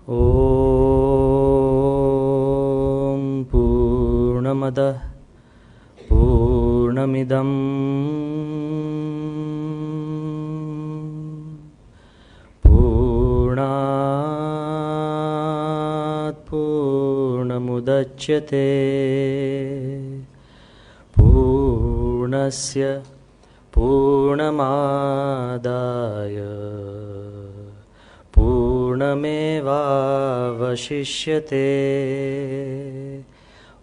Om Purnamada Purnamidam Purnat Purnamudachyate Purnasya Purnamadaya Purnamevavashishyate.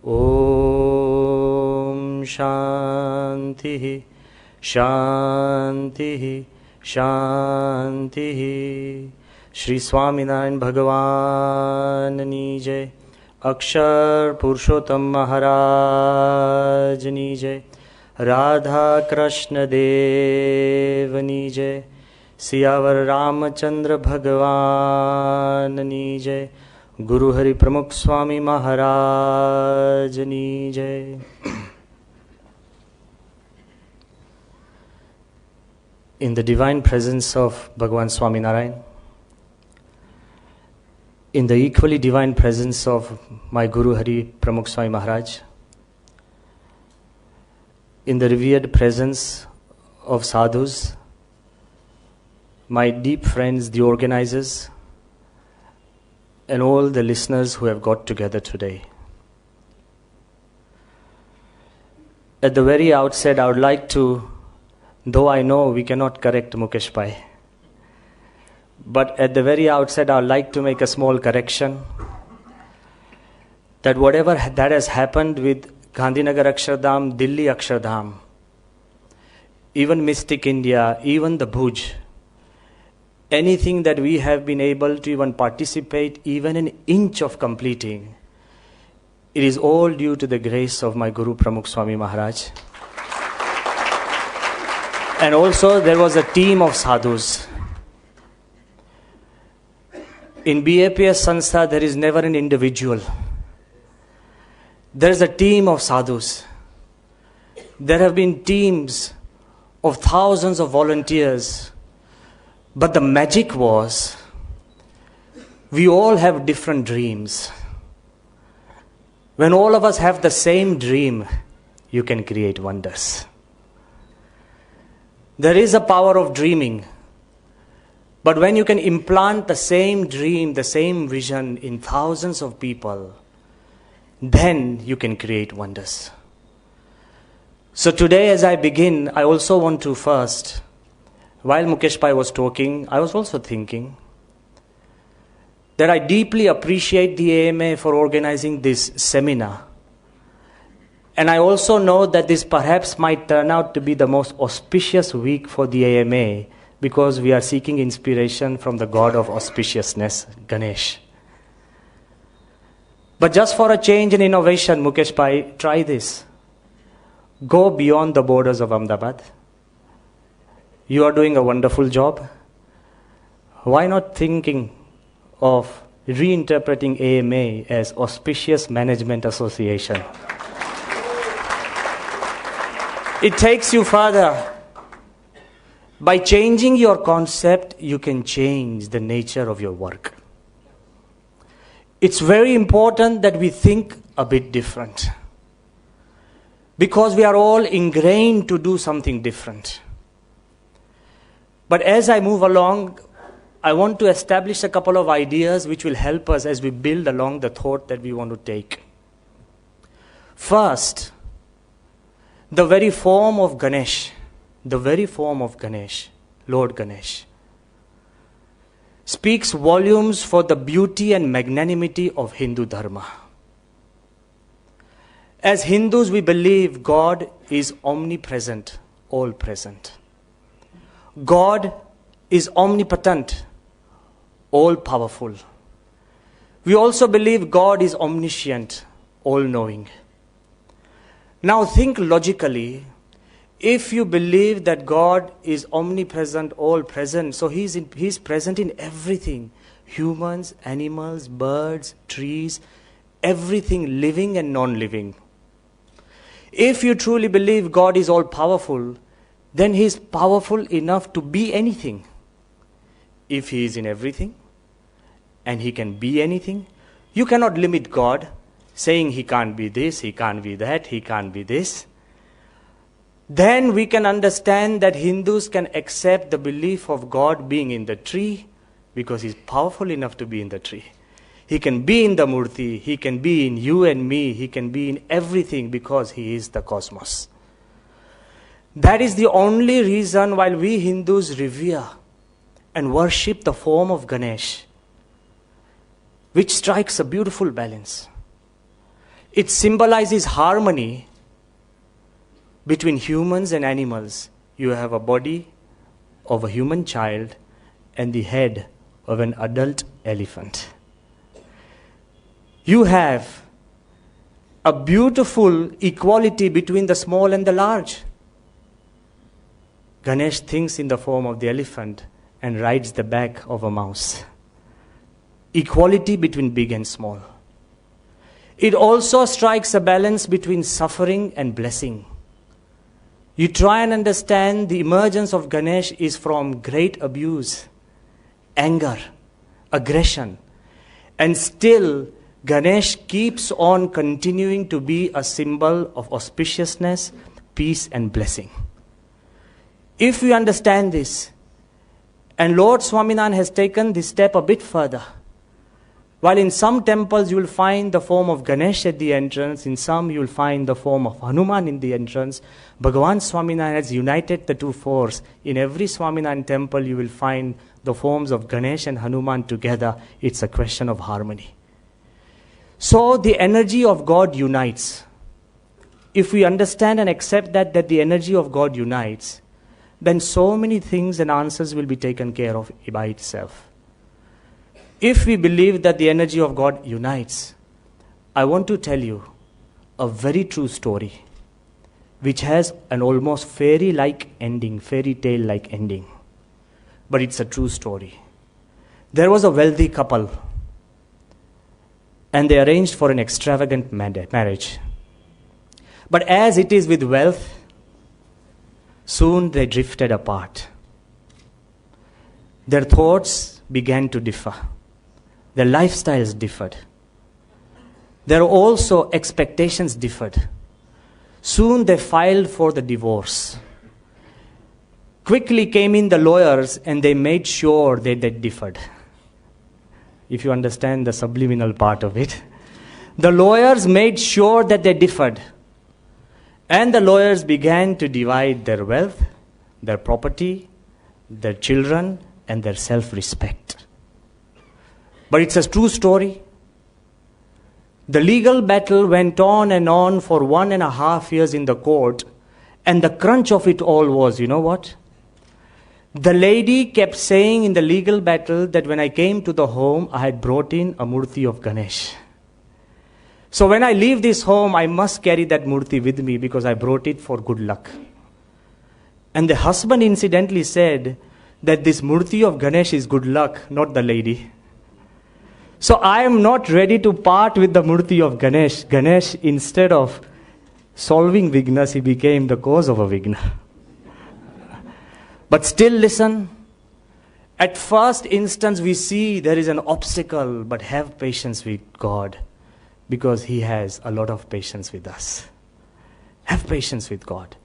Om Shanti Shanti Shanti. Shri Swaminarayan Bhagwan ni jai. Akshar Purushottam Maharaj ni jai. Radha Krishna Dev ni jai. Siyavar Ramchandra भगवान नी जय. गुरु हरि प्रमुख स्वामी महाराज नी जय. In the divine presence of Bhagwan Swaminarayan, in the equally divine presence of my Guru Hari Pramukh Swami Maharaj, in the revered presence of sadhus, my deep friends, the organizers, and all the listeners who have got together today. At the very outset, I would like to, though I know we cannot correct Mukesh Bhai, but at the very outset, I would like to make a small correction that whatever that has happened with Gandhinagar Akshardham, Delhi Akshardham, even Mystic India, even the Bhuj, anything that we have been able to even participate, even an inch of completing, it is all due to the grace of my Guru Pramukh Swami Maharaj. And also there was a team of sadhus. In BAPS Sanstha, there is never an individual. There is a team of sadhus. There have been teams of thousands of volunteers. But the magic was, we all have different dreams. When all of us have the same dream, you can create wonders. There is a power of dreaming. But when you can implant the same dream, the same vision in thousands of people, then you can create wonders. So today as I begin, I also want to first, while Mukesh Bhai was talking, I was also thinking that I deeply appreciate the AMA for organizing this seminar. And I also know that this perhaps might turn out to be the most auspicious week for the AMA because we are seeking inspiration from the god of auspiciousness, Ganesh. But just for a change and innovation, Mukesh Bhai, try this. Go beyond the borders of Ahmedabad. You are doing a wonderful job. Why not thinking of reinterpreting AMA as Auspicious Management Association? It takes you further. By changing your concept, you can change the nature of your work. It's very important that we think a bit different. Because we are all ingrained to do something different. But as I move along, I want to establish a couple of ideas which will help us as we build along the thought that we want to take. First, the very form of Ganesh, Lord Ganesh, speaks volumes for the beauty and magnanimity of Hindu Dharma. As Hindus, we believe God is omnipresent, all present. God is omnipotent, all powerful. We also believe God is omniscient, all knowing. Now think logically, if you believe that God is omnipresent, all present, so He's present in everything. Humans, animals, birds, trees, everything living and non-living. If you truly believe God is all powerful, then He is powerful enough to be anything. If He is in everything, and he can be anything. You cannot limit God, saying he can't be this, he can't be that, he can't be this. Then we can understand that Hindus can accept the belief of God being in the tree because he's powerful enough to be in the tree. He can be in the murti, he can be in you and me, he can be in everything because he is the cosmos. That is the only reason why we Hindus revere and worship the form of Ganesh, which strikes a beautiful balance. It symbolizes harmony between humans and animals. You have a body of a human child and the head of an adult elephant. You have a beautiful equality between the small and the large. Ganesh thinks in the form of the elephant and rides the back of a mouse. Equality between big and small. It also strikes a balance between suffering and blessing. You try and understand the emergence of Ganesh is from great abuse, anger, aggression, and still Ganesh keeps on continuing to be a symbol of auspiciousness, peace, and blessing. If we understand this, and Lord Swaminarayan has taken this step a bit further, while in some temples you will find the form of Ganesh at the entrance, in some you will find the form of Hanuman in the entrance, Bhagwan Swaminarayan has united the two forces. In every Swaminarayan temple you will find the forms of Ganesh and Hanuman together. It's a question of harmony. So the energy of God unites. If we understand and accept that the energy of God unites, then so many things and answers will be taken care of by itself. If we believe that the energy of God unites, I want to tell you a very true story which has an almost fairy-like ending, fairy tale-like ending. But it's a true story. There was a wealthy couple and they arranged for an extravagant marriage. But as it is with wealth, soon they drifted apart. Their thoughts began to differ. Their lifestyles differed. Their also expectations differed. Soon they filed for the divorce. Quickly came in the lawyers and they made sure that they differed. If you understand the subliminal part of it. The lawyers made sure that they differed. And the lawyers began to divide their wealth, their property, their children, and their self-respect. But it's a true story. The legal battle went on and on for 1.5 years in the court. And the crunch of it all was, you know what? The lady kept saying in the legal battle that when I came to the home, I had brought in a murti of Ganesh. So when I leave this home, I must carry that murti with me because I brought it for good luck. And the husband incidentally said that this murti of Ganesh is good luck, not the lady. So I am not ready to part with the murti of Ganesh. Ganesh, instead of solving vignas, he became the cause of a vigna. But still listen, at first instance we see there is an obstacle, but have patience with God because He has a lot of patience with us. Have patience with God.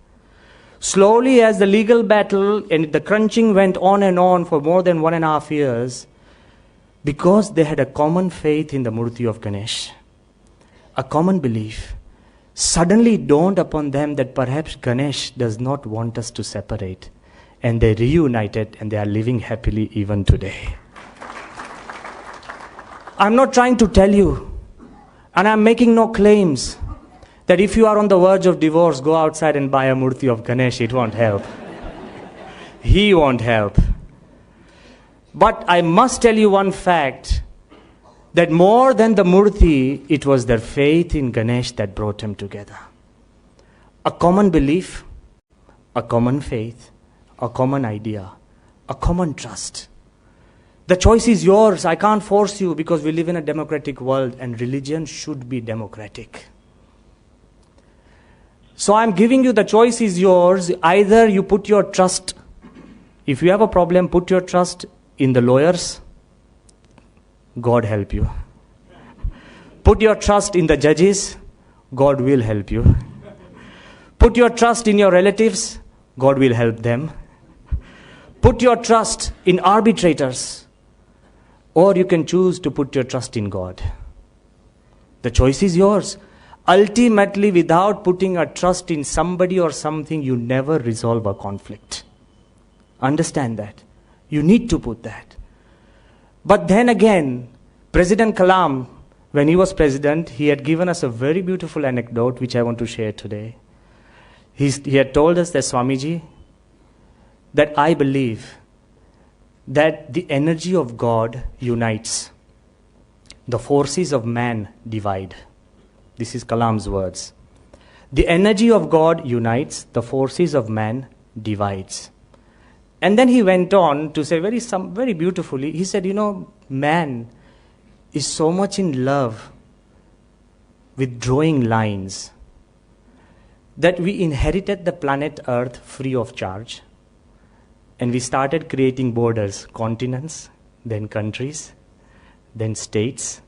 Slowly as the legal battle and the crunching went on and on for more than 1.5 years, because they had a common faith in the murti of Ganesh, a common belief, suddenly dawned upon them that perhaps Ganesh does not want us to separate. And they reunited and they are living happily even today. I'm not trying to tell you, and I'm making no claims, that if you are on the verge of divorce, go outside and buy a murti of Ganesh. It won't help. He won't help. But I must tell you one fact, that more than the murti, it was their faith in Ganesh that brought them together. A common belief, a common faith, a common idea, a common trust. The choice is yours. I can't force you because we live in a democratic world and religion should be democratic. So I'm giving you the choice is yours. Either you put your trust, if you have a problem, put your trust in the lawyers, God help you. Put your trust in the judges, God will help you. Put your trust in your relatives, God will help them. Put your trust in arbitrators, or you can choose to put your trust in God. The choice is yours. Ultimately, without putting a trust in somebody or something, you never resolve a conflict. Understand that. You need to put that. But then again, President Kalam, when he was president, he had given us a very beautiful anecdote which I want to share today. He had told us that, Swamiji, that I believe that the energy of God unites. The forces of man divide. This is Kalam's words. The energy of God unites, the forces of man divides. And then he went on to say very beautifully, he said, man is so much in love with drawing lines that we inherited the planet Earth free of charge. And we started creating borders, continents, then countries, then states,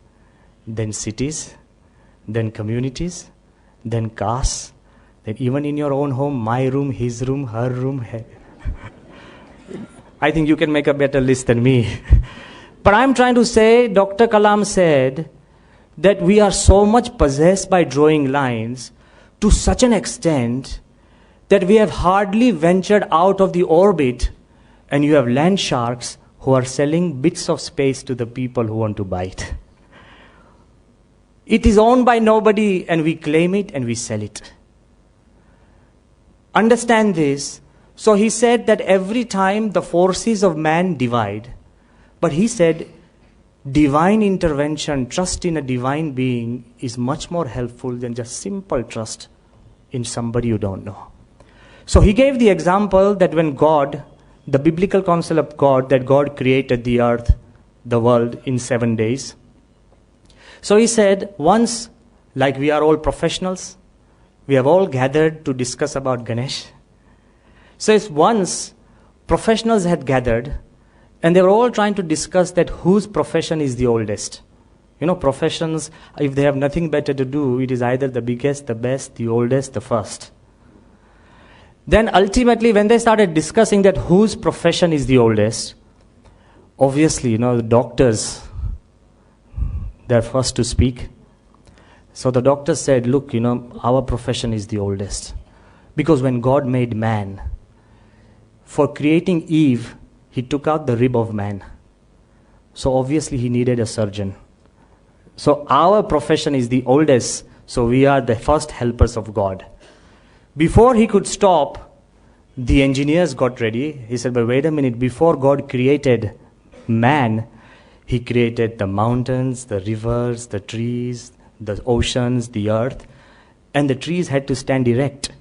then cities, then communities, then castes, then even in your own home, my room, his room, her room. I think you can make a better list than me. But I'm trying to say, Dr. Kalam said that we are so much possessed by drawing lines to such an extent that we have hardly ventured out of the orbit, and you have land sharks who are selling bits of space to the people who want to buy it. It is owned by nobody, and we claim it and we sell it. Understand this. So he said that every time the forces of man divide, but he said divine intervention, trust in a divine being is much more helpful than just simple trust in somebody you don't know. So he gave the example that when God, the biblical concept of God, that God created the earth, the world in 7 days. So he said, once, like we are all professionals, we have all gathered to discuss about Ganesh. So it's once professionals had gathered, and they were all trying to discuss that whose profession is the oldest. Professions, if they have nothing better to do, it is either the biggest, the best, the oldest, the first. Then ultimately, when they started discussing that whose profession is the oldest, obviously, the doctors, they're first to speak. So the doctor said, look, our profession is the oldest. Because when God made man, for creating Eve, he took out the rib of man. So obviously he needed a surgeon. So our profession is the oldest, so we are the first helpers of God. Before he could stop, the engineers got ready. He said, but wait a minute, before God created man, he created the mountains, the rivers, the trees, the oceans, the earth, and the trees had to stand erect.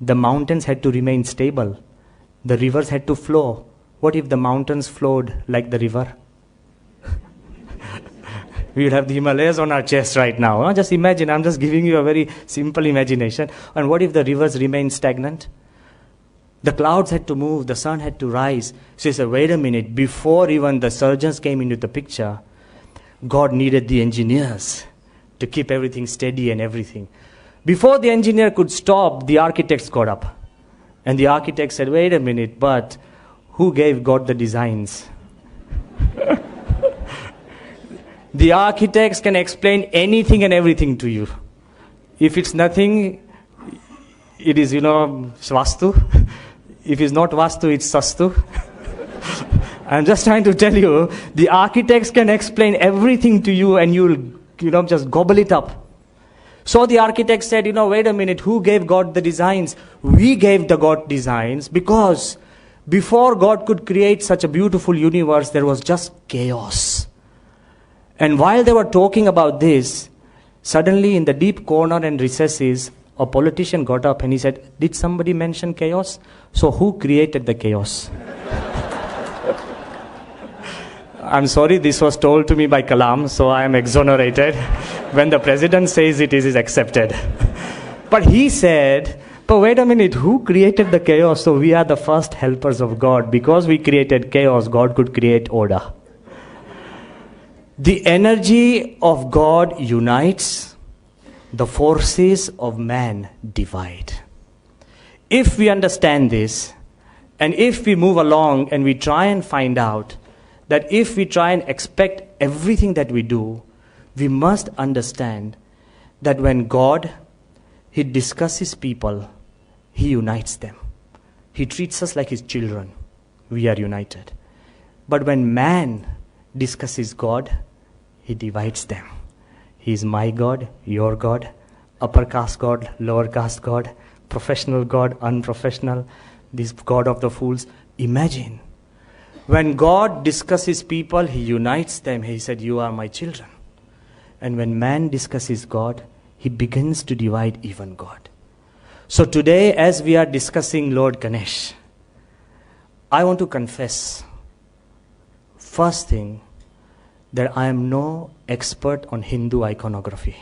The mountains had to remain stable. The rivers had to flow. What if the mountains flowed like the river? We would have the Himalayas on our chest right now. Huh? Just imagine, I'm just giving you a very simple imagination. And what if the rivers remained stagnant? The clouds had to move, the sun had to rise. So he said, wait a minute, before even the surgeons came into the picture, God needed the engineers to keep everything steady and everything. Before the engineer could stop, the architects got up. And the architect said, wait a minute, but who gave God the designs? The architects can explain anything and everything to you. If it's nothing, it is, Svastu. If it's not Vastu, it's Sastu. I'm just trying to tell you, the architects can explain everything to you and you'll, just gobble it up. So the architect said, wait a minute, who gave God the designs? We gave the God designs because before God could create such a beautiful universe, there was just chaos. And while they were talking about this, suddenly in the deep corner and recesses, a politician got up and he said, did somebody mention chaos? So who created the chaos? I'm sorry, this was told to me by Kalam, so I am exonerated. When the president says it is accepted. But he said, but wait a minute, who created the chaos? So we are the first helpers of God. Because we created chaos, God could create order. The energy of God unites, the forces of man divide. If we understand this, and if we move along and we try and find out that if we try and expect everything that we do, we must understand that when God, He discusses people, He unites them. He treats us like His children. We are united. But when man discusses God, He divides them. He is my God, your God, upper caste God, lower caste God, professional God, unprofessional, this God of the fools. Imagine, when God discusses people, He unites them. He said, you are my children. And when man discusses God, he begins to divide even God. So today, as we are discussing Lord Ganesh, I want to confess, first thing, that I am no expert on Hindu iconography.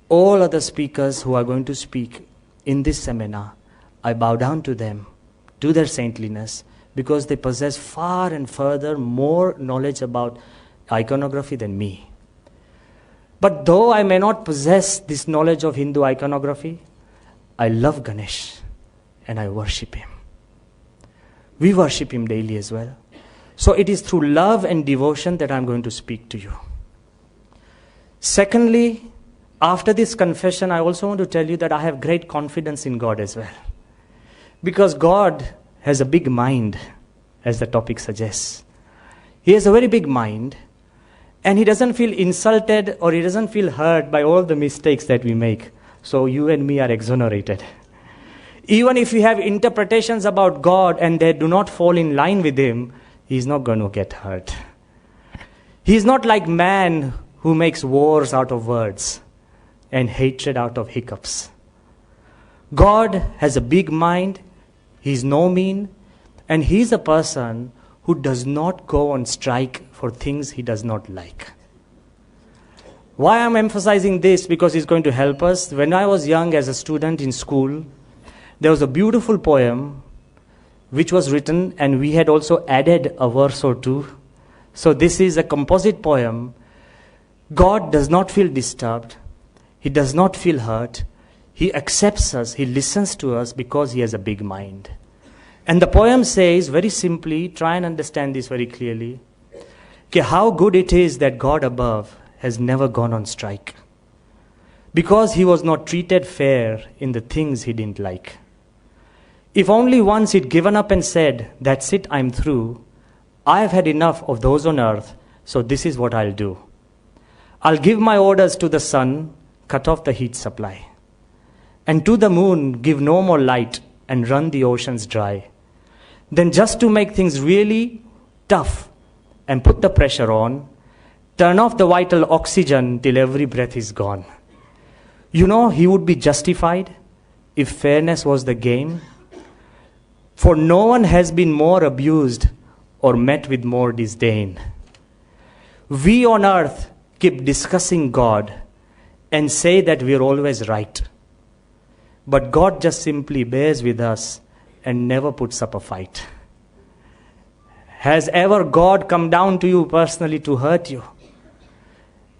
All other speakers who are going to speak in this seminar, I bow down to them, to their saintliness, because they possess far and further more knowledge about iconography than me. But though I may not possess this knowledge of Hindu iconography, I love Ganesh and I worship him. We worship him daily as well. So it is through love and devotion that I'm going to speak to you. Secondly, after this confession, I also want to tell you that I have great confidence in God as well. Because God has a big mind, as the topic suggests. He has a very big mind, and He doesn't feel insulted or He doesn't feel hurt by all the mistakes that we make. So you and me are exonerated. Even if we have interpretations about God and they do not fall in line with Him, He's not going to get hurt. He's not like man who makes wars out of words and hatred out of hiccups. God has a big mind. He's no mean. And He's a person who does not go on strike for things He does not like. Why I'm emphasizing this? Because it's going to help us. When I was young as a student in school, there was a beautiful poem which was written, and we had also added a verse or two. So this is a composite poem. God does not feel disturbed. He does not feel hurt. He accepts us. He listens to us because He has a big mind. And the poem says, very simply, try and understand this very clearly, how good it is that God above has never gone on strike. Because He was not treated fair in the things He didn't like. If only once He'd given up and said, that's it, I'm through. I've had enough of those on earth, so this is what I'll do. I'll give my orders to the sun, cut off the heat supply. And to the moon, give no more light and run the oceans dry. Then just to make things really tough and put the pressure on, turn off the vital oxygen till every breath is gone. You know, He would be justified if fairness was the game. For no one has been more abused or met with more disdain. We on earth keep discussing God and say that we're always right. But God just simply bears with us and never puts up a fight. Has ever God come down to you personally to hurt you?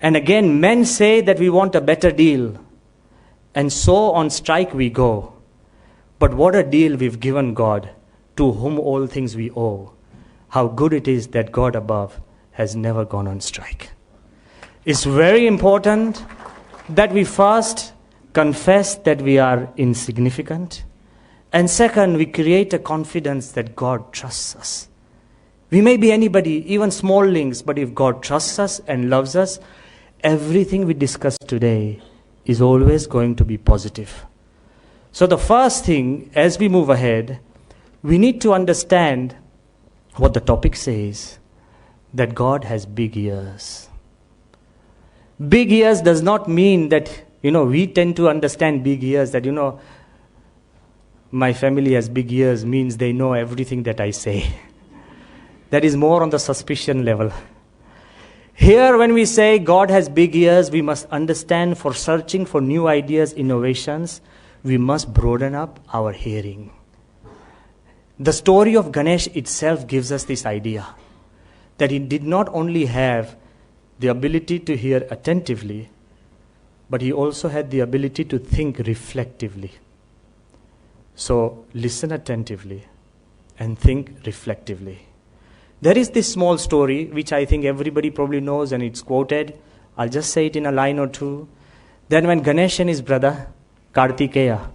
And again, men say that we want a better deal. And so on strike we go. But what a deal we've given God, to whom all things we owe. How good it is that God above has never gone on strike. It's very important that we first confess that we are insignificant. And second, we create a confidence that God trusts us. We may be anybody, even smallings, but if God trusts us and loves us, everything we discuss today is always going to be positive. So the first thing, as we move ahead, we need to understand what the topic says, that God has big ears. Big ears does not mean that, we tend to understand big ears, that, my family has big ears means they know everything that I say. That is more on the suspicion level. Here, when we say God has big ears, we must understand for searching for new ideas, innovations, we must broaden up our hearing. The story of Ganesh itself gives us this idea that he did not only have the ability to hear attentively, but he also had the ability to think reflectively. So listen attentively and think reflectively. There is this small story which I think everybody probably knows and it's quoted. I'll just say it in a line or two. Then when Ganesh and his brother, Kartikeya,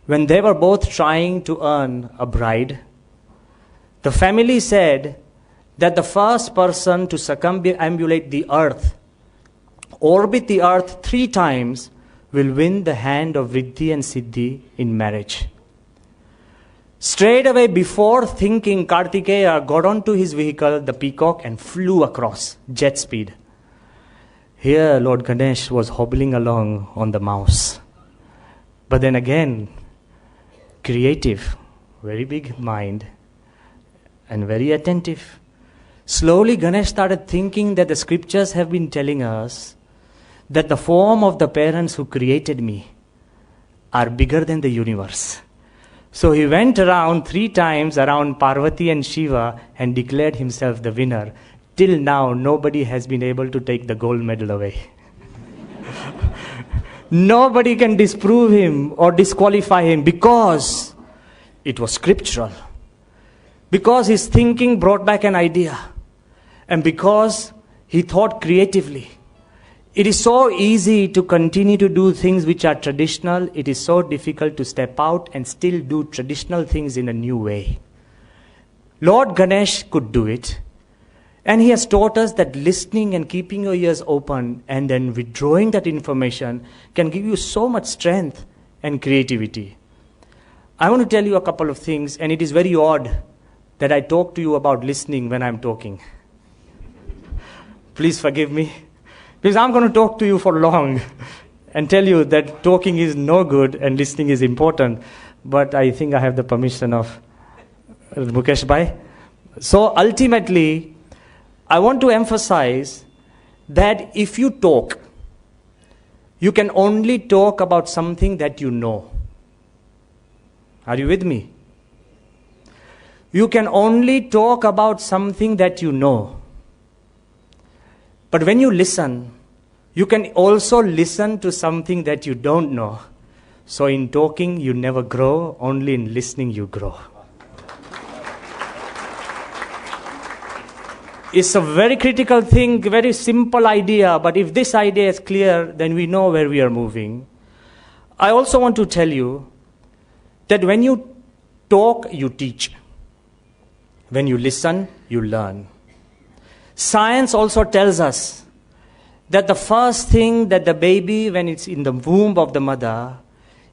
when they were both trying to earn a bride, the family said that the first person to circumambulate the earth, orbit the earth 3 times, will win the hand of Riddhi and Siddhi in marriage. Straight away, before thinking, Kartikeya got onto his vehicle, the peacock, and flew across, jet speed. Here, Lord Ganesh was hobbling along on the mouse. But then again, creative, very big mind, and very attentive. Slowly, Ganesh started thinking that the scriptures have been telling us that the form of the parents who created me are bigger than the universe. So he went around 3 times around Parvati and Shiva and declared himself the winner. Till now, nobody has been able to take the gold medal away. Nobody can disprove him or disqualify him because it was scriptural. Because his thinking brought back an idea. And because he thought creatively. It is so easy to continue to do things which are traditional. It is so difficult to step out and still do traditional things in a new way. Lord Ganesh could do it. And he has taught us that listening and keeping your ears open and then withdrawing that information can give you so much strength and creativity. I want to tell you a couple of things, and it is very odd that I talk to you about listening when I'm talking. Please forgive me. Because I'm going to talk to you for long and tell you that talking is no good and listening is important. But I think I have the permission of Mukesh Bhai. So ultimately, I want to emphasize that if you talk, you can only talk about something that you know. Are you with me? You can only talk about something that you know. But when you listen, you can also listen to something that you don't know. So in talking, you never grow. Only in listening, you grow. It's a very critical thing, very simple idea. But if this idea is clear, then we know where we are moving. I also want to tell you that when you talk, you teach. When you listen, you learn. Science also tells us that the first thing that the baby, when it's in the womb of the mother,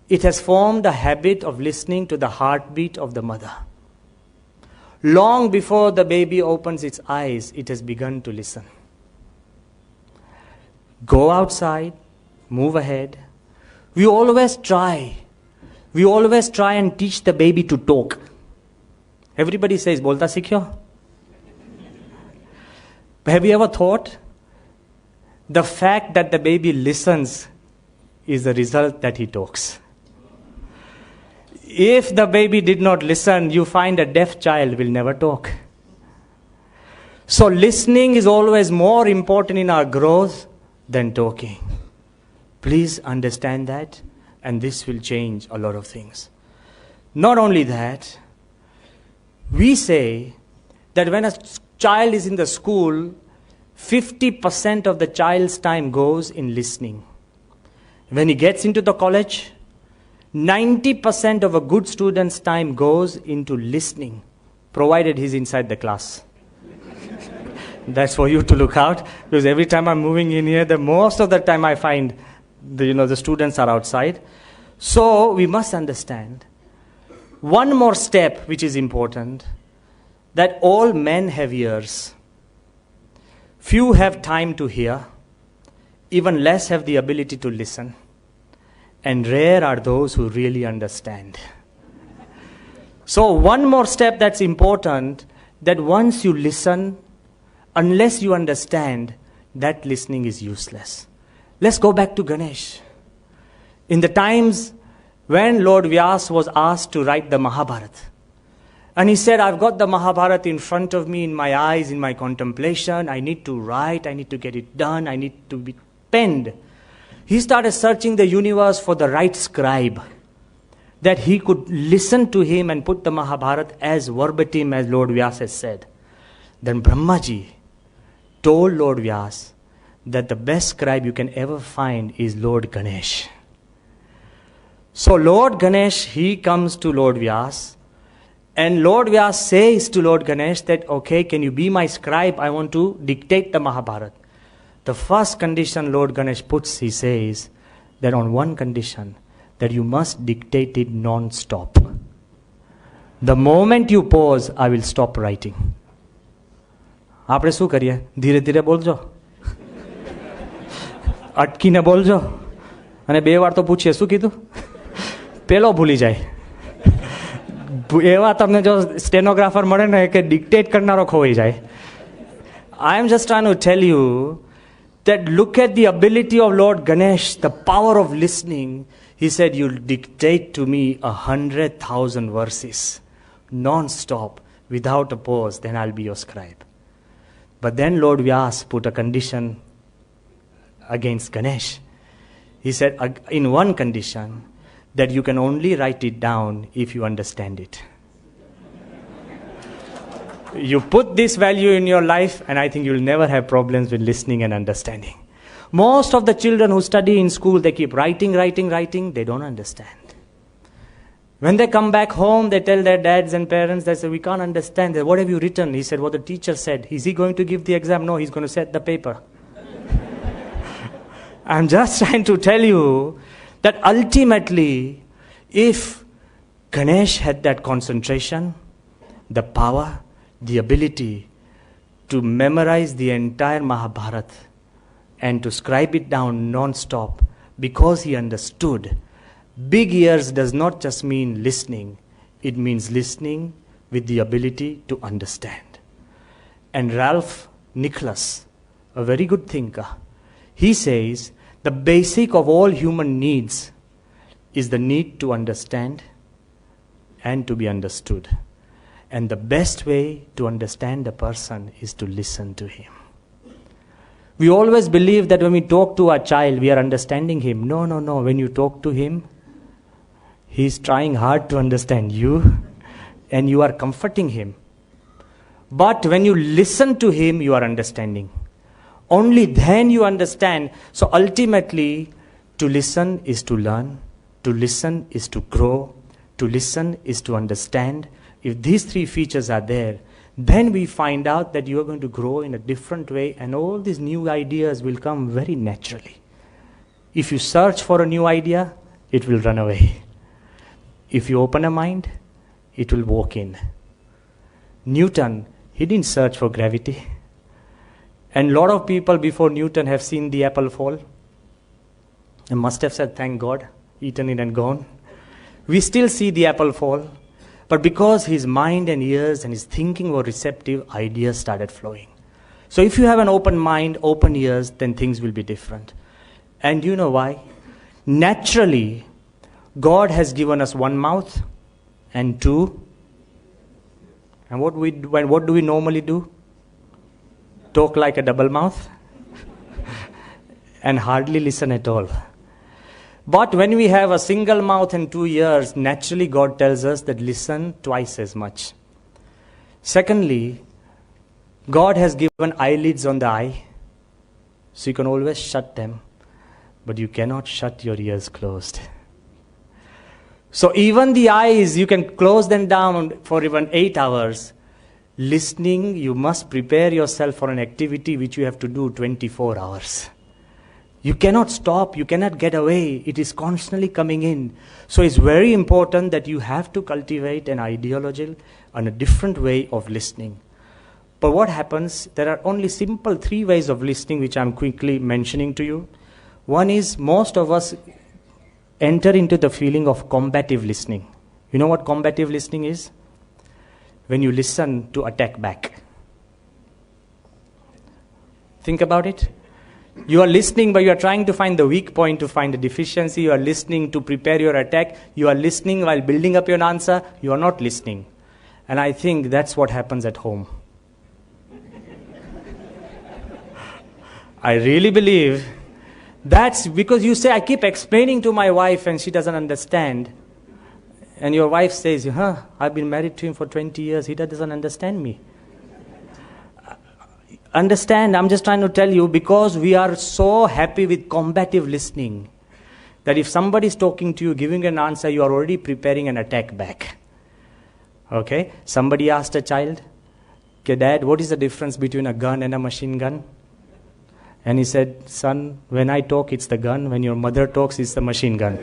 it has formed a habit of listening to the heartbeat of the mother. Long before the baby opens its eyes, it has begun to listen. Go outside, move ahead. We always try and teach the baby to talk. Everybody says, "Bolta sikhyo." Have you ever thought the fact that the baby listens is the result that he talks? If the baby did not listen, you find a deaf child will never talk. So listening is always more important in our growth than talking. Please understand that, and this will change a lot of things. Not only that, we say that when a child is in the school, 50% of the child's time goes in listening. When he gets into the college, 90% of a good student's time goes into listening, provided he's inside the class. That's for you to look out, because every time I'm moving in here, most of the time I find the students are outside. So we must understand one more step which is important, that all men have ears. Few have time to hear, even less have the ability to listen, and rare are those who really understand. So one more step that's important, that once you listen, unless you understand, that listening is useless. Let's go back to Ganesh. In the times when Lord Vyas was asked to write the Mahabharata, And he said, I've got the Mahabharata in front of me, in my eyes, in my contemplation. I need to write, I need to get it done, I need to be penned. He started searching the universe for the right scribe, that he could listen to him and put the Mahabharata as verbatim as Lord Vyasa said. Then Brahmaji told Lord Vyasa that the best scribe you can ever find is Lord Ganesh. So Lord Ganesh, he comes to Lord Vyasa, and Lord Vyasa says to Lord Ganesh that, okay, can you be my scribe? I want to dictate the Mahabharata. The first condition Lord Ganesh puts, he says, that on one condition, that you must dictate it non-stop. The moment you pause, I will stop writing. આપણે શું કરીએ? ધીરે ધીરે બોલજો, અટકીને બોલજો, અને 2 વાર તો પૂછીએ શું કીધું, પેલો ભૂલી જાય. એવા તમને જો સ્ટેનોગ્રાફર મળે ને કે ડિક્ટેટ કરનારો ખોવાઈ જાય. I am just trying to tell you that look at the ability of Lord Ganesh, the power of listening. He said, you'll dictate to me 100,000 verses, non-stop, without a pause, then I'll be your scribe. But then Lord Vyasa put a condition against Ganesh. He said, in one condition, that you can only write it down if you understand it. You put this value in your life, and I think you'll never have problems with listening and understanding. Most of the children who study in school, they keep writing, they don't understand. When they come back home, they tell their dads and parents, they say, we can't understand. What have you written? He said, what the teacher said. Is he going to give the exam? No, he's going to set the paper. I'm just trying to tell you that ultimately, if Ganesh had that concentration, the power, the ability to memorize the entire Mahabharata and to scribe it down non-stop, because he understood, big ears does not just mean listening, it means listening with the ability to understand. And Ralph Nicholas, a very good thinker, he says, the basic of all human needs is the need to understand and to be understood. And the best way to understand a person is to listen to him. We always believe that when we talk to our child, we are understanding him. No. When you talk to him, he's trying hard to understand you, and you are comforting him. But when you listen to him, you are understanding. Only then you understand. So ultimately, to listen is to learn. To listen is to grow. To listen is to understand. If these 3 features are there, then we find out that you are going to grow in a different way, and all these new ideas will come very naturally. If you search for a new idea, it will run away. If you open a mind, it will walk in. Newton, he didn't search for gravity. And a lot of people before Newton have seen the apple fall and must have said, thank God, eaten it and gone. We still see the apple fall, but because his mind and ears and his thinking were receptive, ideas started flowing. So if you have an open mind, open ears, then things will be different. And you know why? Naturally, God has given us 1 mouth and 2. And what do we normally do? Talk like a double mouth and hardly listen at all. But when we have a single mouth and 2 ears, naturally God tells us that listen twice as much. Secondly, God has given eyelids on the eye, so you can always shut them, but you cannot shut your ears closed. So even the eyes, you can close them down for even 8 hours. Listening, you must prepare yourself for an activity which you have to do 24 hours. You cannot stop, you cannot get away. It is constantly coming in. So it's very important that you have to cultivate an ideology and a different way of listening. But what happens, there are only simple 3 ways of listening which I'm quickly mentioning to you. One is, most of us enter into the feeling of combative listening. You know what combative listening is? When you listen to attack back. Think about it. You are listening, but you are trying to find the weak point, to find the deficiency. You are listening to prepare your attack. You are listening while building up your answer. You are not listening. And I think that's what happens at home. I really believe that's because you say, I keep explaining to my wife and she doesn't understand. And your wife says, I've been married to him for 20 years, he doesn't understand me. Understand, I'm just trying to tell you, because we are so happy with combative listening, that if somebody is talking to you, giving an answer, you are already preparing an attack back. Okay? Somebody asked a child, okay, Dad, what is the difference between a gun and a machine gun? And he said, son, when I talk, it's the gun. When your mother talks, it's the machine gun.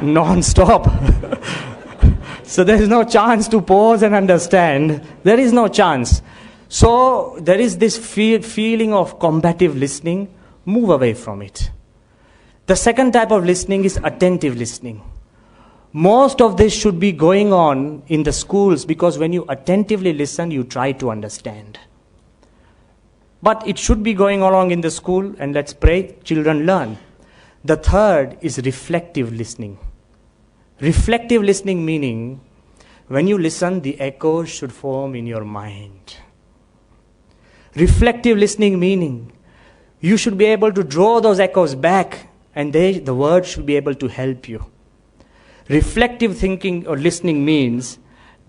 Non-stop. So there is no chance to pause and understand. There is no chance. So there is this feeling of combative listening. Move away from it. The second type of listening is attentive listening. Most of this should be going on in the schools, because when you attentively listen, you try to understand. But it should be going along in the school, and let's pray, children learn. The third is reflective listening. Reflective listening meaning, when you listen, the echoes should form in your mind. Reflective listening meaning, you should be able to draw those echoes back, and the words should be able to help you. Reflective thinking or listening means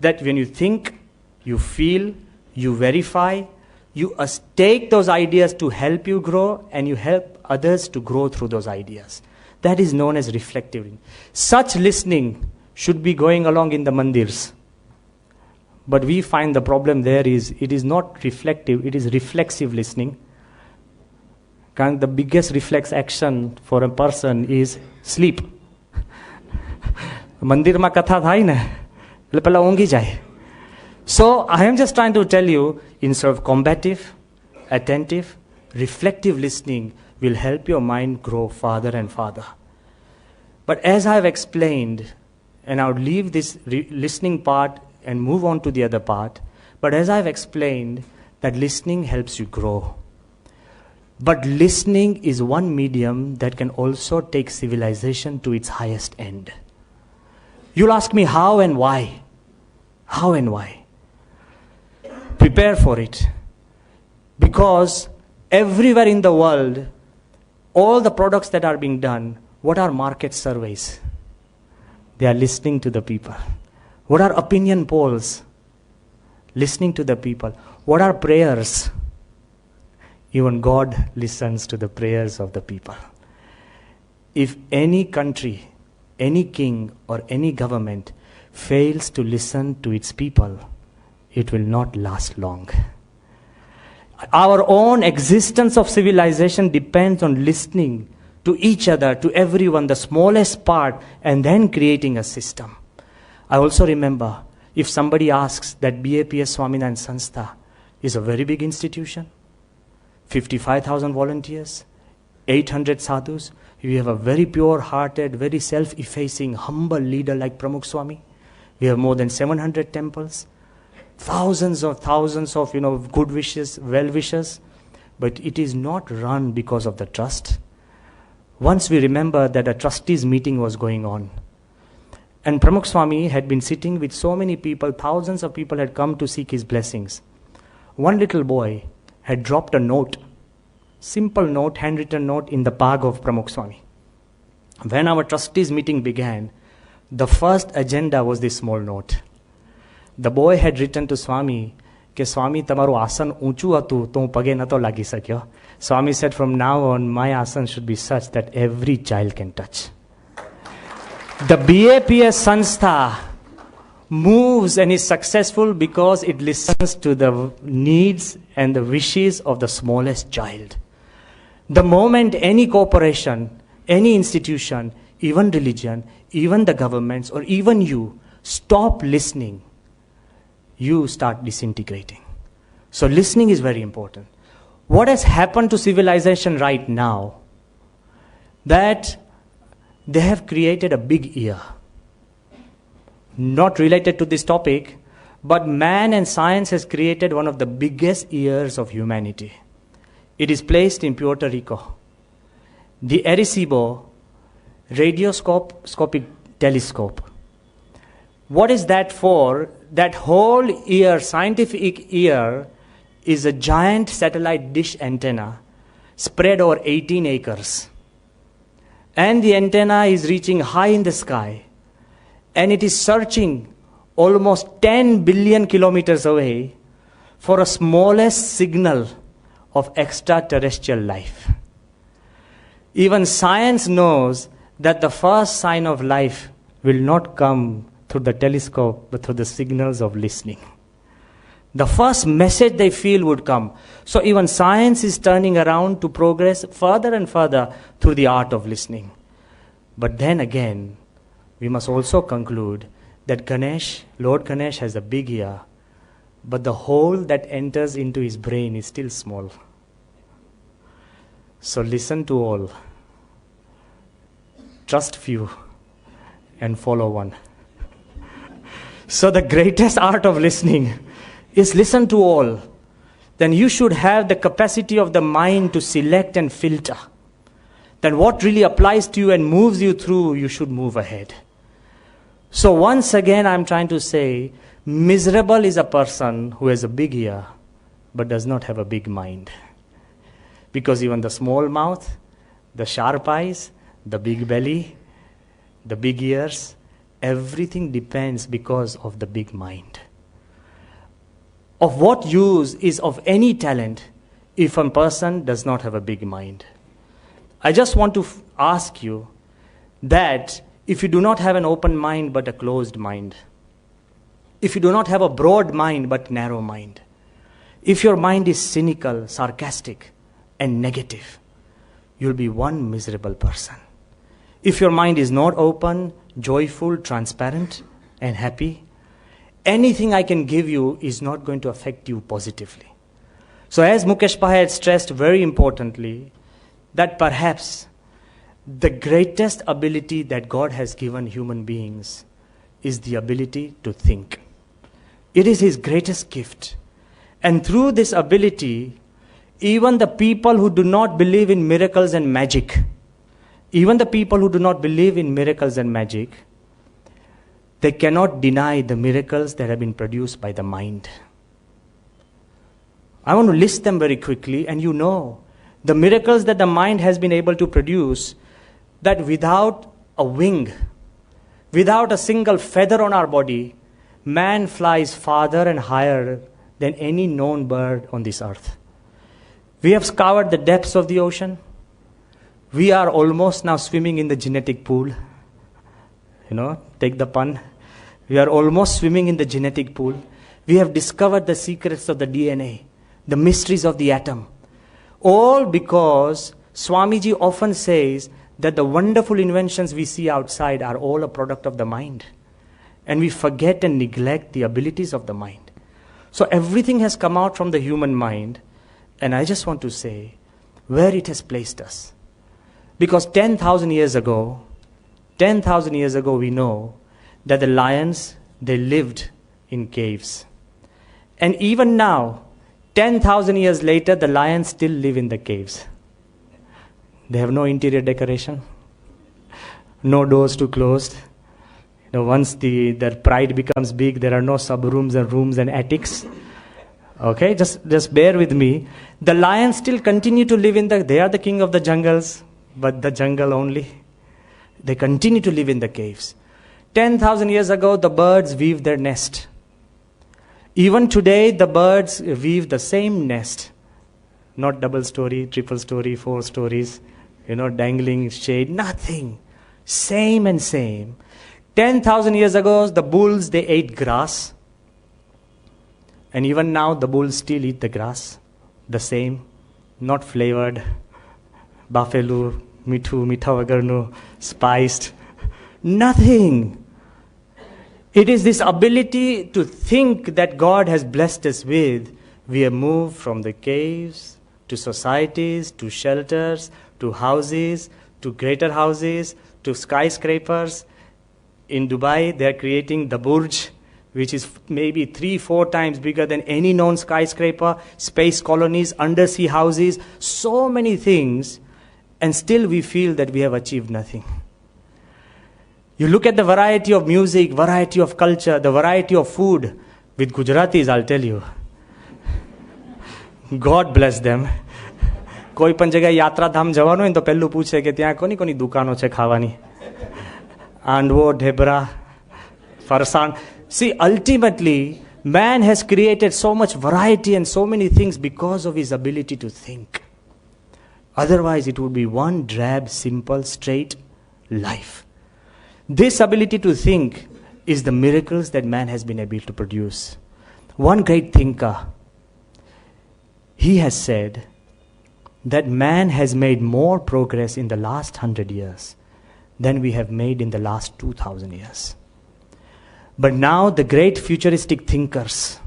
that when you think, you feel, you verify, you take those ideas to help you grow, and you help others to grow through those ideas. That is known as reflective. Such listening should be going along in the mandirs. But we find the problem there is, it is not reflective, it is reflexive listening. And the biggest reflex action for a person is sleep. Mandir ma katha thai na, એટલે પેલા ઊંઘી જાય. So I am just trying to tell you, instead of combative, attentive, reflective listening will help your mind grow farther and farther. But as I have explained, and I would leave this listening part and move on to the other part, but as I have explained, that listening helps you grow. But listening is one medium that can also take civilization to its highest end. You'll ask me how and why. How and why? Prepare for it. Because everywhere in the world, all the products that are being done, what are market surveys? They are listening to the people. What are opinion polls? Listening to the people. What are prayers? Even God listens to the prayers of the people. If any country, any king or any government fails to listen to its people, it will not last long. Our own existence of civilization depends on listening to each other, to everyone, the smallest part, and then creating a system. I also remember, if somebody asks, that BAPS Swaminarayan Sanstha is a very big institution, 55,000 volunteers, 800 sadhus, we have a very pure-hearted, very self-effacing, humble leader like Pramukh Swami. We have more than 700 temples, thousands of good wishes, well-wishers, but it is not run because of the trust. Once we remember that a trustees meeting was going on, and Pramukh Swami had been sitting with so many people, thousands of people had come to seek his blessings. One little boy had dropped a note, simple note, handwritten note in the bag of Pramukh Swami. When our trustees meeting began, the first agenda was this small note. The boy had written to Swami, કે સ્વામી તમારું આસન ઊંચું હતું તો હું પગે નતો લાગી શક્યો. Swami said, from now on, my asan should be such that every child can touch. The BAPS Sanstha moves and is successful because it listens to the needs and the wishes of the smallest child. The moment any corporation, any institution, even religion, even the governments, or even you stop listening, you start disintegrating. So listening is very important. What has happened to civilization right now? That they have created a big ear. Not related to this topic, but man and science has created one of the biggest ears of humanity. It is placed in Puerto Rico. The Arecibo radioscopic telescope. What is that for? that whole ear, scientific ear, is a giant satellite dish antenna spread over 18 acres. And the antenna is reaching high in the sky. And it is searching almost 10 billion kilometers away for a smallest signal of extraterrestrial life. Even science knows that the first sign of life will not come through the telescope, but through the signals of listening. The first message they feel would come. So even science is turning around to progress further and further through the art of listening. But then again, we must also conclude that Lord Ganesh has a big ear, but the hole that enters into his brain is still small. So listen to all, trust few, and follow one. So the greatest art of listening is listen to all. Then you should have the capacity of the mind to select and filter. Then what really applies to you and moves you through, you should move ahead. So once again, I'm trying to say, miserable is a person who has a big ear, but does not have a big mind. Because even the small mouth, the sharp eyes, the big belly, the big ears, everything depends because of the big mind. Of what use is of any talent if a person does not have a big mind? I just want to ask you that if you do not have an open mind but a closed mind, if you do not have a broad mind but narrow mind, if your mind is cynical, sarcastic, and negative, you'll be one miserable person. If your mind is not open, joyful, transparent, and happy, anything I can give you is not going to affect you positively. So as Mukesh Bhai had stressed very importantly, that perhaps the greatest ability that God has given human beings is the ability to think. It is His greatest gift. And through this ability, even the people who do not believe in miracles and magic, they cannot deny the miracles that have been produced by the mind. I want to list them very quickly, and you know, the miracles that the mind has been able to produce, that without a wing, without a single feather on our body, man flies farther and higher than any known bird on this earth. We have scoured the depths of the ocean. We are almost now swimming in the genetic pool. Take the pun. We are almost swimming in the genetic pool. We have discovered the secrets of the DNA, the mysteries of the atom. All because Swamiji often says that the wonderful inventions we see outside are all a product of the mind. And we forget and neglect the abilities of the mind. So everything has come out from the human mind. And I just want to say where it has placed us. Because 10,000 years ago, we know that the lions, they lived in caves. And even now, 10,000 years later, the lions still live in the caves. They have no interior decoration, no doors to close. Once their pride becomes big, there are no sub-rooms and rooms and attics. Okay, just bear with me. The lions still continue to live they are the king of the jungles, but the jungle only. They continue to live in the caves. 10,000 years ago, the birds weave their nest. Even today, the birds weave the same nest. Not double story, triple story, 4 stories, dangling shade, nothing. Same and same. 10,000 years ago, the bulls, they ate grass. And even now, the bulls still eat the grass. The same, not flavored. Buffalo, mithu, mitha vagarno, spiced. Nothing. It is this ability to think that God has blessed us with. We have moved from the caves to societies, to shelters, to houses, to greater houses, to skyscrapers. In Dubai, they are creating the Burj, which is maybe 3-4 times bigger than any known skyscraper, space colonies, undersea houses, so many things, and still we feel that we have achieved nothing. You look at the variety of music, variety of culture, the variety of food, With Gujaratis, I'll tell you. God bless them. કોઈ પણ જગ્યાએ યાત્રાધામ જવાનું હોય ને તો પહેલું પૂછે કે ત્યાં કોની કોની દુકાનો છે ખાવાની. આંડવો, ઢેબરા, ફરસાણ. See, ultimately, man has created so much variety and so many things because of his ability to think. Otherwise, it would be one drab, simple, straight life. This ability to think is the miracles that man has been able to produce. One great thinker, he has said that man has made more progress in the last 100 years than we have made in the last 2000 years. But now the great futuristic thinkers,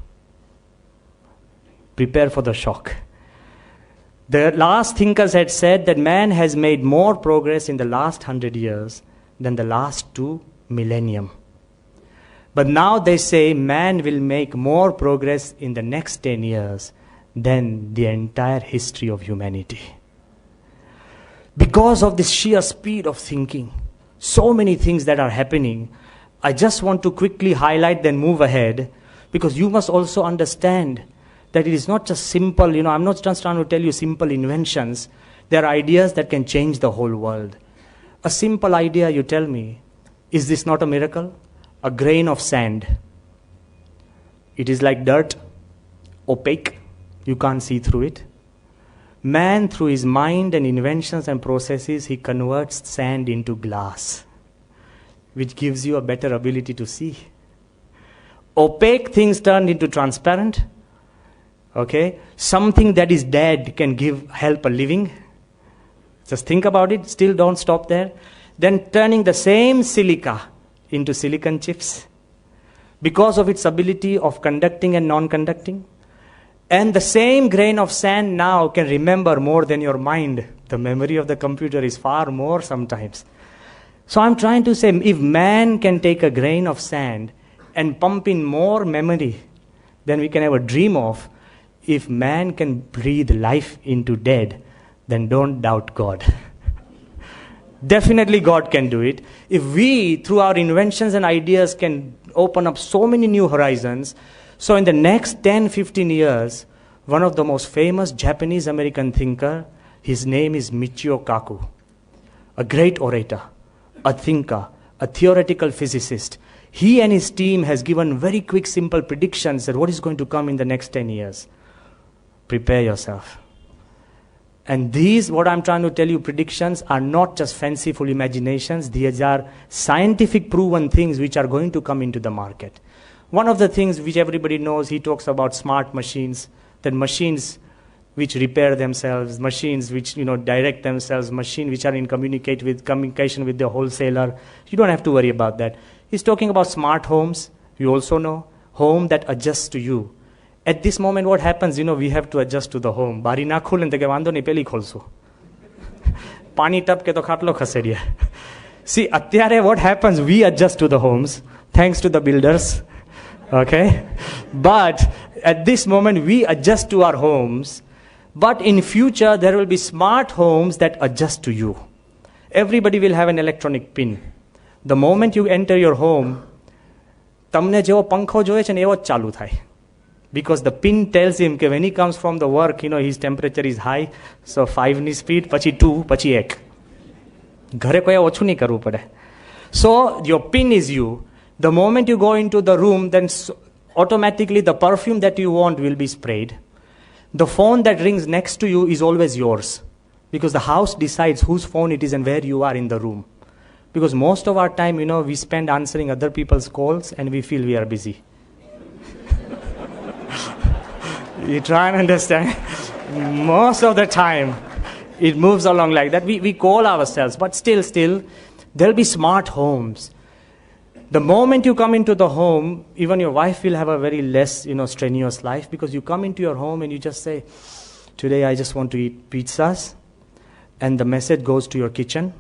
prepare for the shock. The last thinkers had said that man has made more progress in the last 100 years than the last 2 millennium. But now they say man will make more progress in the next 10 years than the entire history of humanity. Because of this sheer speed of thinking, so many things that are happening, I just want to quickly highlight, then move ahead, because you must also understand that it is not just simple, I'm not just trying to tell you simple inventions. There are ideas that can change the whole world. A simple idea, you tell me, is this not a miracle? A grain of sand. It is like dirt, opaque. You can't see through it. Man, through his mind and inventions and processes, he converts sand into glass, which gives you a better ability to see. Opaque things turned into transparent. Okay? Something that is dead can help a living. Just think about it. Still don't stop there. Then turning the same silica into silicon chips because of its ability of conducting and non-conducting. And the same grain of sand now can remember more than your mind. The memory of the computer is far more sometimes. So I'm trying to say, if man can take a grain of sand and pump in more memory than we can ever dream of, if man can breathe life into dead, then don't doubt God. Definitely God can do it. If we, through our inventions and ideas, can open up so many new horizons. So in the next 10, 15 years, one of the most famous Japanese-American thinker, his name is Michio Kaku, a great orator, a thinker, a theoretical physicist. He and his team has given very quick, simple predictions that what is going to come in the next 10 years. Prepare yourself. And these, what I'm trying to tell you, predictions are not just fanciful imaginations. These are scientific proven things which are going to come into the market. One of the things which everybody knows, he talks about smart machines, that machines which repair themselves, machines which direct themselves, machines which are in communication with the wholesaler. You don't have to worry about that. He's talking about smart homes. You also know, home that adjusts to you. At this moment, what happens, we have to adjust to the home. Bari na khule to ke vando nahi peli kholsu. Pani tap ke to khatlo khasediya. See, atyare what happens, we adjust to the homes, thanks to the builders. Okay? But at this moment, we adjust to our homes. But in future, there will be smart homes that adjust to you. Everybody will have an electronic pin. The moment you enter your home, તમને જેવો પંખો જોઈએ છે ને એવો જ ચાલુ થાય. Because the pin tells him that when he comes from the work, his temperature is high. So 5 ની speed, પછી 2, પછી 1. ઘરે કોઈ ઓછું નહીં કરવું પડે. So your pin is you. The moment you go into the room, then automatically the perfume that you want will be sprayed. The phone that rings next to you is always yours. Because the house decides whose phone it is and where you are in the room. Because most of our time, we spend answering other people's calls and we feel we are busy. You try and understand. Most of the time, it moves along like that. We call ourselves, but still, there'll be smart homes. The moment you come into the home, even your wife will have a very less, strenuous life, because you come into your home and you just say, today I just want to eat pizzas. And the message goes to your kitchen.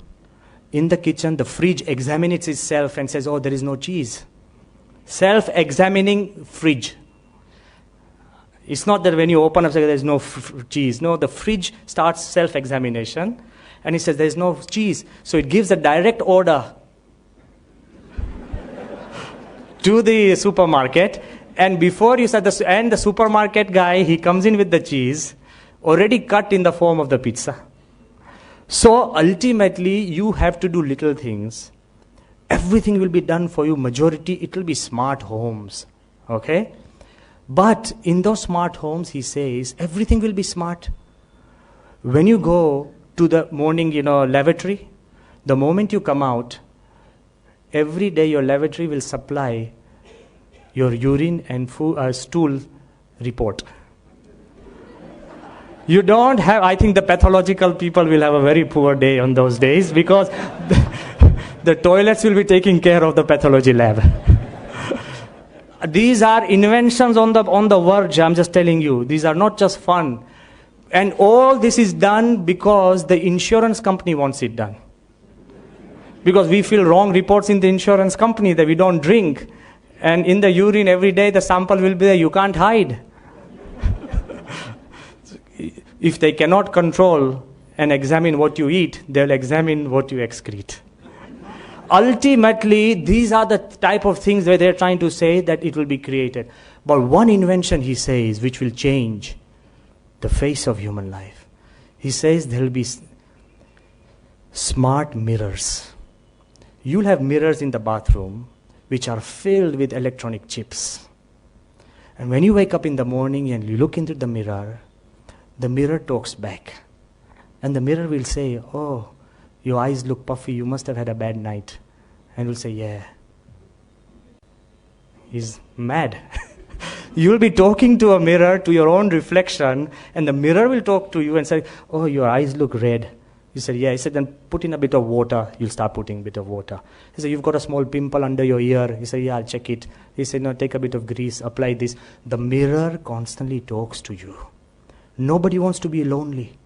In the kitchen, the fridge examines itself and says, oh, there is no cheese. Self-examining fridge. It's not that when you open up, there is no cheese. No, the fridge starts self-examination. And it says, there is no cheese. So it gives a direct order to the supermarket. And before you said the supermarket guy, he comes in with the cheese, already cut in the form of the pizza. So ultimately, you have to do little things. Everything will be done for you. Majority, it will be smart homes. Okay? But in those smart homes, he says, everything will be smart. When you go to the morning, lavatory, the moment you come out, every day your lavatory will supply your urine and stool report. You don't have, I think the pathological people will have a very poor day on those days because the toilets will be taking care of the pathology lab. These are inventions on the verge, I'm just telling you. These are not just fun. And all this is done because the insurance company wants it done. Because we fill wrong reports in the insurance company that we don't drink. And in the urine every day the sample will be there. You can't hide. If they cannot control and examine what you eat, they'll examine what you excrete. Ultimately, these are the type of things where they're trying to say that it will be created. But one invention, he says, which will change the face of human life. He says there will be smart mirrors. You'll have mirrors in the bathroom which are filled with electronic chips. And when you wake up in the morning and you look into the mirror talks back. And the mirror will say, oh, your eyes look puffy, you must have had a bad night. And will say, yeah. He's mad. You'll be talking to a mirror, to your own reflection, and the mirror will talk to you and say, oh, your eyes look red. You said, yeah. He said, then put in a bit of water. You'll start putting a bit of water. He said, you've got a small pimple under your ear. He said, yeah, I'll check it. He said, no, take a bit of grease, apply this. The mirror constantly talks to you. Nobody wants to be lonely.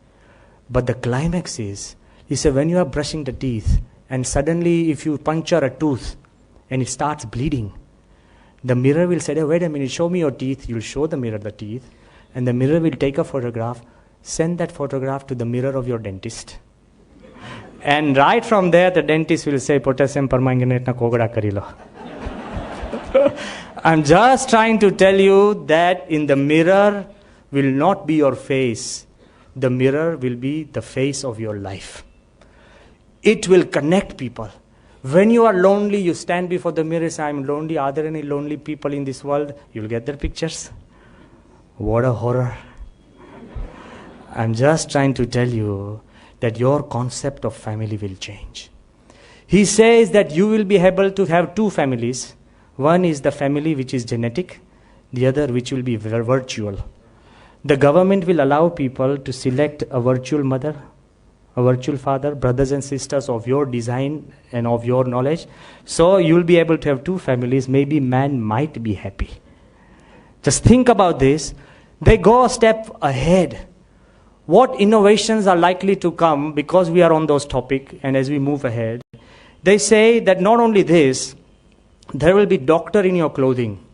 But the climax is, he said, when you are brushing the teeth, and suddenly if you puncture a tooth, and it starts bleeding, the mirror will say, oh, wait a minute, show me your teeth. You'll show the mirror the teeth, and the mirror will take a photograph, send that photograph to the mirror of your dentist. And right from there, the dentist will say, potassium permanganate na kogra karilo. I'm just trying to tell you that in the mirror will not be your face. The mirror will be the face of your life. It will connect people. When you are lonely, you stand before the mirror and say, I'm lonely. Are there any lonely people in this world? You'll get their pictures. What a horror. I'm just trying to tell you that your concept of family will change. He says that you will be able to have two families. One is the family which is genetic, the other which will be virtual. The government will allow people to select a virtual mother, a virtual father, brothers and sisters of your design and of your knowledge. So you'll be able to have two families. Maybe man might be happy. Just think about this. They go a step ahead. What innovations are likely to come because we are on those topics and as we move ahead? They say that not only this, there will be doctor in your clothing.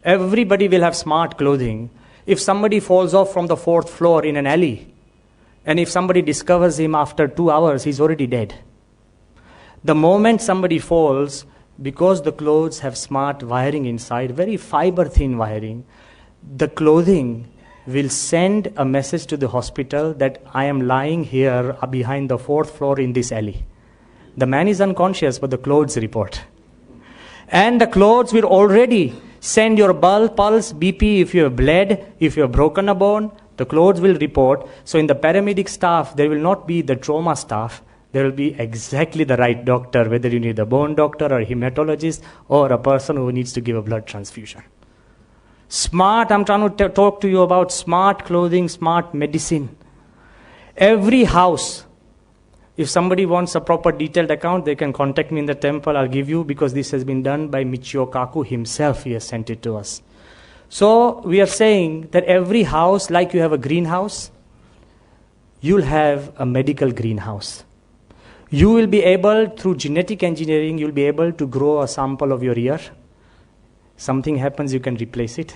Everybody will have smart clothing. If somebody falls off from the 4th floor in an alley, and if somebody discovers him after 2 hours, he's already dead. The moment somebody falls, because the clothes have smart wiring inside, very fiber-thin wiring, the clothing will send a message to the hospital that I am lying here behind the 4th floor in this alley. The man is unconscious, but the clothes report. And the clothes will already send your pulse, BP, if you have bled, if you have broken a bone, the clothes will report. So in the paramedic staff, there will not be the trauma staff. There will be exactly the right doctor, whether you need a bone doctor or a hematologist or a person who needs to give a blood transfusion. Smart, I'm trying to talk to you about smart clothing, smart medicine. Every house, if somebody wants a proper detailed account, they can contact me in the temple. I'll give you, because this has been done by Michio Kaku himself. He has sent it to us. So we are saying that every house, like you have a greenhouse, you'll have a medical greenhouse. You will be able, through genetic engineering, you'll be able to grow a sample of your ear. Something happens, you can replace it.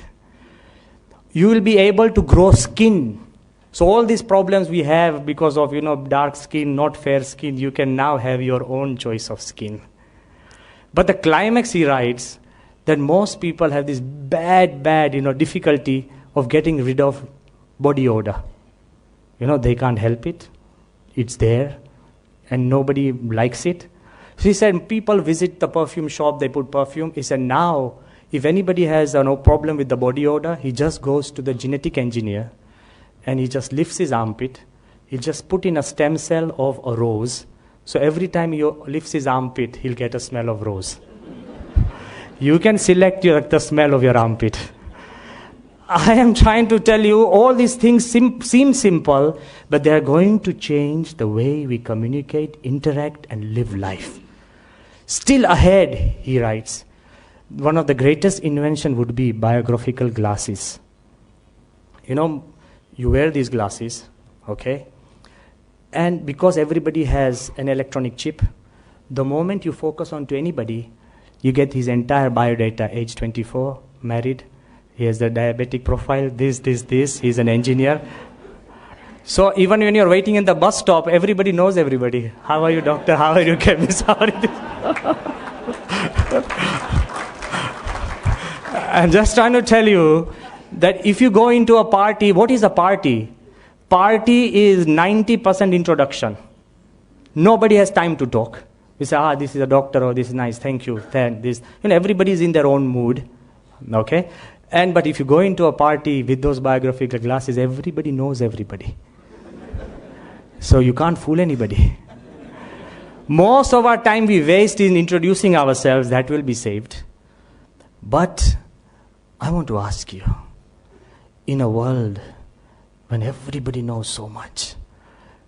You will be able to grow skin. So all these problems we have because of, dark skin, not fair skin, you can now have your own choice of skin. But the climax, he writes, that most people have this bad, difficulty of getting rid of body odor. They can't help it. It's there, and nobody likes it. So he said, people visit the perfume shop, they put perfume. He said, now, if anybody has no problem with the body odor, he just goes to the genetic engineer, and he just lifts his armpit. He'll just put in a stem cell of a rose. So every time he lifts his armpit, he'll get a smell of rose. You can select the smell of your armpit. I am trying to tell you, all these things seem simple, but they are going to change the way we communicate, interact, and live life. Still ahead, he writes, one of the greatest invention would be biographical glasses. You wear these glasses, okay? And because everybody has an electronic chip, the moment you focus on to anybody, you get his entire biodata, age 24, married, he has the diabetic profile, this, he's an engineer. So even when you're waiting in the bus stop, everybody knows everybody. How are you, doctor? How are you, chemist? How are you? I'm just trying to tell you that if you go into a party, what is a party? Party is 90% introduction. Nobody has time to talk. We say, this is a doctor, or this is nice, thank you. Then this, everybody is in their own mood, okay? But if you go into a party with those biographical glasses, everybody knows everybody. So you can't fool anybody. Most of our time we waste in introducing ourselves, that will be saved. But I want to ask you, in a world when everybody knows so much,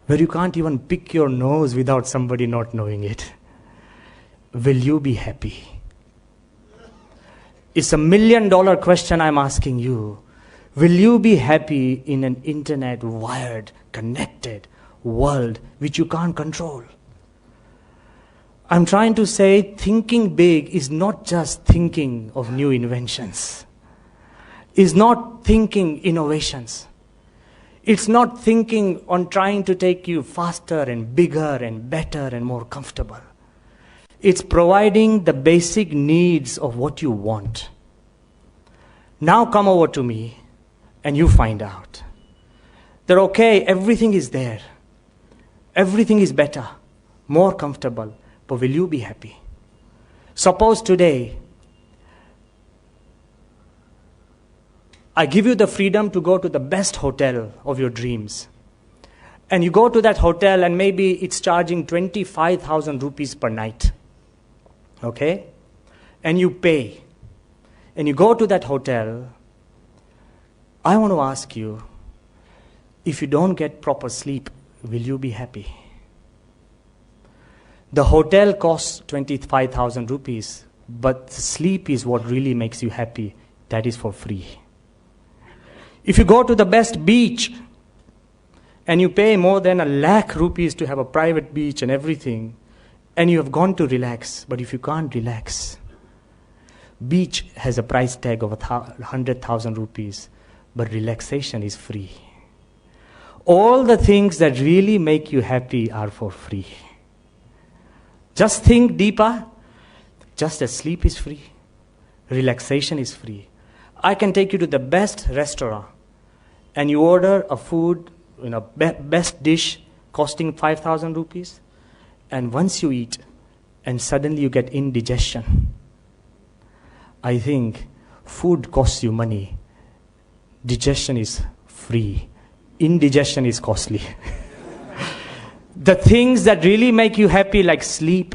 where you can't even pick your nose without somebody not knowing it, will you be happy? It's $1 million question I'm asking you. Will you be happy in an internet wired, connected world which you can't control? I'm trying to say thinking big is not just thinking of new inventions. It's not thinking innovations. It's not thinking on trying to take you faster and bigger and better and more comfortable. It's providing the basic needs of what you want. Now come over to me and you find out that, okay, everything is there. Everything is better, more comfortable, but will you be happy? Suppose today, I give you the freedom to go to the best hotel of your dreams. And you go to that hotel and maybe it's charging 25,000 rupees per night. Okay? And you pay. And you go to that hotel. I want to ask you, if you don't get proper sleep, will you be happy? The hotel costs 25,000 rupees, but sleep is what really makes you happy. That is for free. If you go to the best beach and you pay more than 1,00,000 rupees to have a private beach and everything, and you have gone to relax, but if you can't relax, beach has a price tag of 100,000 rupees, but relaxation is free. All the things that really make you happy are for free. Just think deeper. Just as sleep is free, relaxation is free. I can take you to the best restaurant and you order a food, best dish costing 5,000 rupees. And once you eat and suddenly you get indigestion, I think food costs you money. Digestion is free. Indigestion is costly. The things that really make you happy, like sleep,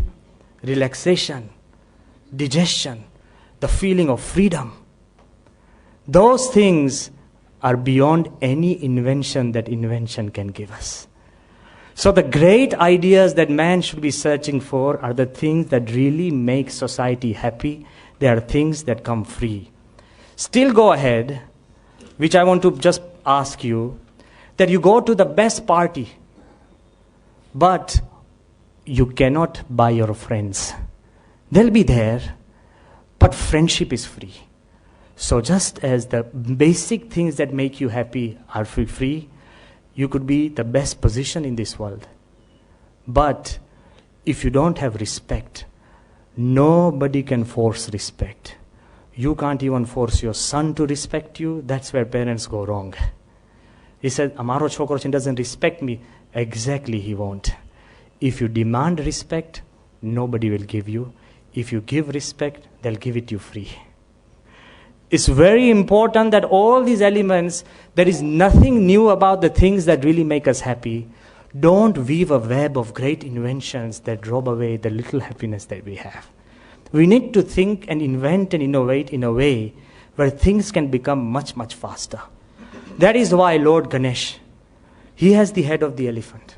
relaxation, digestion, the feeling of freedom, those things are beyond any invention that invention can give us. So the great ideas that man should be searching for are the things that really make society happy. They are things that come free. Still go ahead, which I want to just ask you, that you go to the best party, but you cannot buy your friends. They'll be there, but friendship is free. So just as the basic things that make you happy are free, you could be the best position in this world. But if you don't have respect, nobody can force respect. You can't even force your son to respect you. That's where parents go wrong. He said, Amaro chokro doesn't respect me. Exactly, he won't. If you demand respect, nobody will give you. If you give respect, they'll give it you free. It's very important that all these elements, there is nothing new about the things that really make us happy. Don't weave a web of great inventions that rob away the little happiness that we have. We need to think and invent and innovate in a way where things can become much, much faster. That is why Lord Ganesh, he has the head of the elephant.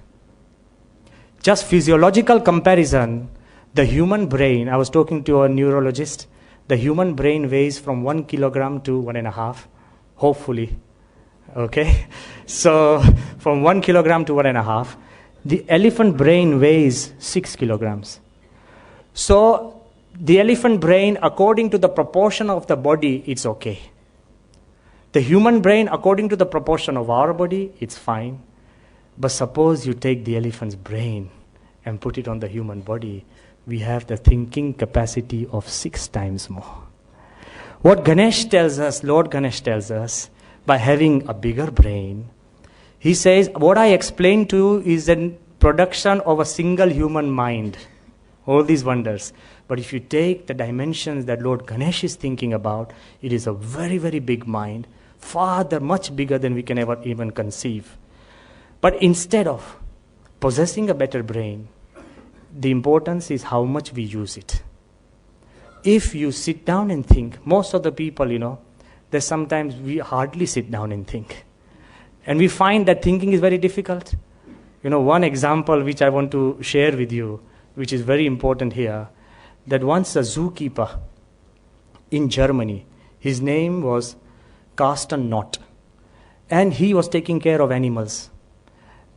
Just physiological comparison, the human brain, I was talking to a neurologist, the human brain weighs from 1 kilogram to 1.5, hopefully. Okay? So, from 1 kilogram to 1.5. The elephant brain weighs 6 kilograms. So, the elephant brain, according to the proportion of the body, it's okay. The human brain, according to the proportion of our body, it's fine. But suppose you take the elephant's brain and put it on the human body, we have the thinking capacity of 6 times more. What Ganesh tells us, Lord Ganesh tells us, by having a bigger brain, he says, what I explained to you is the production of a single human mind. All these wonders. But if you take the dimensions that Lord Ganesh is thinking about, it is a very, very big mind, much bigger than we can ever even conceive. But instead of possessing a better brain, the importance is how much we use it. If you sit down and think, most of the people, there's sometimes we hardly sit down and think. And we find that thinking is very difficult. One example which I want to share with you, which is very important here, that once a zookeeper in Germany, his name was Carsten Knott, and he was taking care of animals.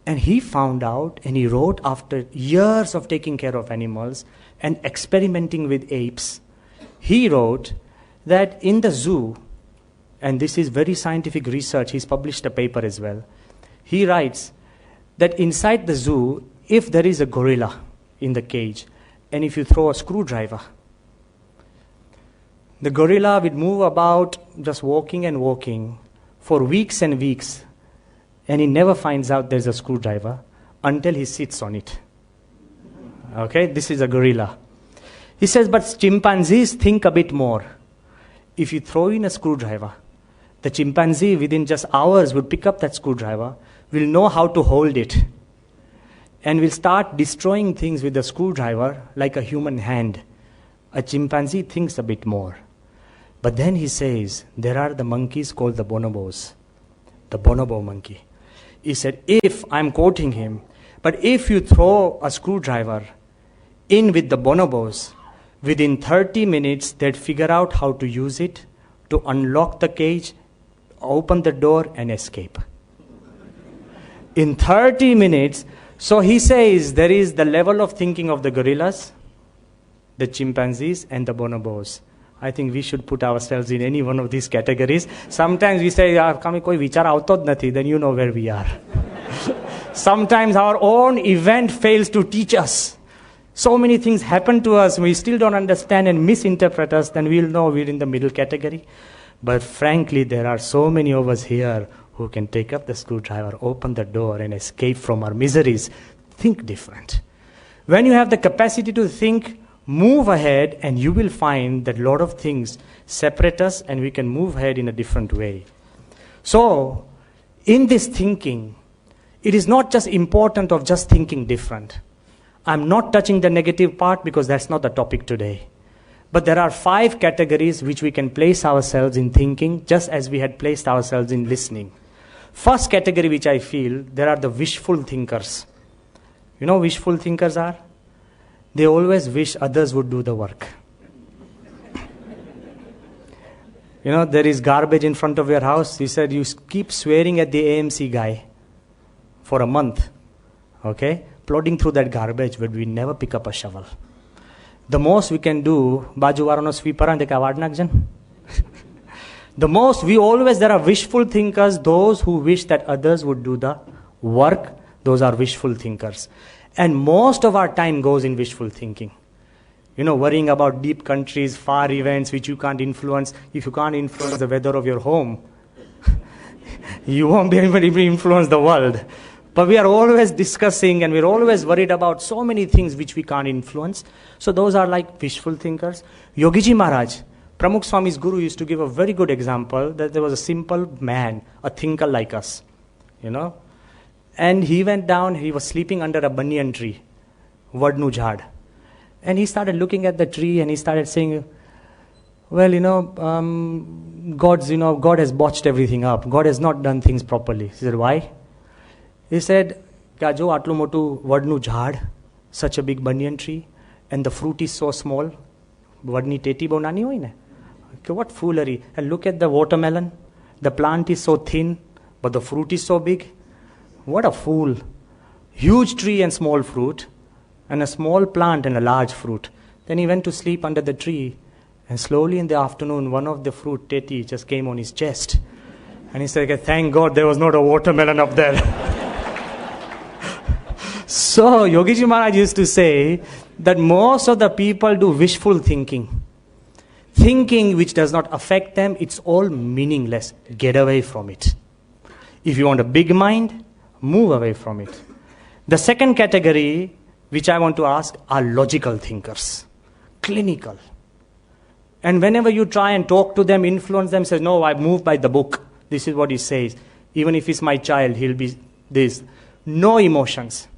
And he found out, and he wrote after years of taking care of animals and experimenting with apes, he wrote that in the zoo, and this is very scientific research, he's published a paper as well, he writes that inside the zoo, if there is a gorilla in the cage, and if you throw a screwdriver, the gorilla would move about just walking and walking for weeks and weeks, and he never finds out there's a screwdriver until he sits on it. Okay, this is a gorilla. He says, but chimpanzees think a bit more. If you throw in a screwdriver, the chimpanzee within just hours would pick up that screwdriver, will know how to hold it, and will start destroying things with the screwdriver like a human hand. A chimpanzee thinks a bit more. But then he says, there are the monkeys called the bonobos, the bonobo monkey. He said, I'm quoting him, but if you throw a screwdriver in with the bonobos, within 30 minutes, they'd figure out how to use it to unlock the cage, open the door, and escape. In 30 minutes, so he says there is the level of thinking of the gorillas, the chimpanzees, and the bonobos. I think we should put ourselves in any one of these categories. Sometimes we say, kami koi vichar avto જ નથી, then you know where we are. Sometimes our own event fails to teach us. So many things happen to us, we still don't understand and misinterpret us, then we'll know we're in the middle category. But frankly, there are so many of us here who can take up the screwdriver, open the door, and escape from our miseries. Think different. When you have the capacity to think, move ahead, and you will find that a lot of things separate us and we can move ahead in a different way. So, in this thinking, it is not just important of just thinking different. I'm not touching the negative part because that's not the topic today. But there are 5 categories which we can place ourselves in thinking, just as we had placed ourselves in listening. First category which I feel, there are the wishful thinkers. You know wishful thinkers are? They always wish others would do the work. There is garbage in front of your house. He said, you keep swearing at the AMC guy for a month. Okay? Plodding through that garbage, but we never pick up a shovel. The most we can do, bajuwarano sweeper and the most, there are wishful thinkers, those who wish that others would do the work, those are wishful thinkers. And most of our time goes in wishful thinking. worrying about deep countries, far events which you can't influence. If you can't influence the weather of your home, you won't be able to influence the world. But we are always discussing and we're always worried about so many things which we can't influence. So those are like wishful thinkers. Yogiji Maharaj, Pramukh Swami's guru, used to give a very good example that there was a simple man, a thinker like us, And he went down, he was sleeping under a banyan tree, Vadnu Jhad. And he started looking at the tree and he started saying, well, God has botched everything up. God has not done things properly. He said, why? He said, Kya jo atlu motu vadnu jhad, such a big banyan tree, and the fruit is so small. Vadni teti bonani hoi ne. What foolery. And look at the watermelon. The plant is so thin, but the fruit is so big. What a fool. Huge tree and small fruit, and a small plant and a large fruit. Then he went to sleep under the tree, and slowly in the afternoon, one of the fruit, teti, just came on his chest. And he said, thank God there was not a watermelon up there. So, Yogiji Maharaj used to say that most of the people do wishful thinking. Thinking which does not affect them, it's all meaningless. Get away from it. If you want a big mind, move away from it. The second category, which I want to ask, are logical thinkers. Clinical. And whenever you try and talk to them, influence them, say, no, I move by the book. This is what he says. Even if he's my child, he'll be this. No emotions.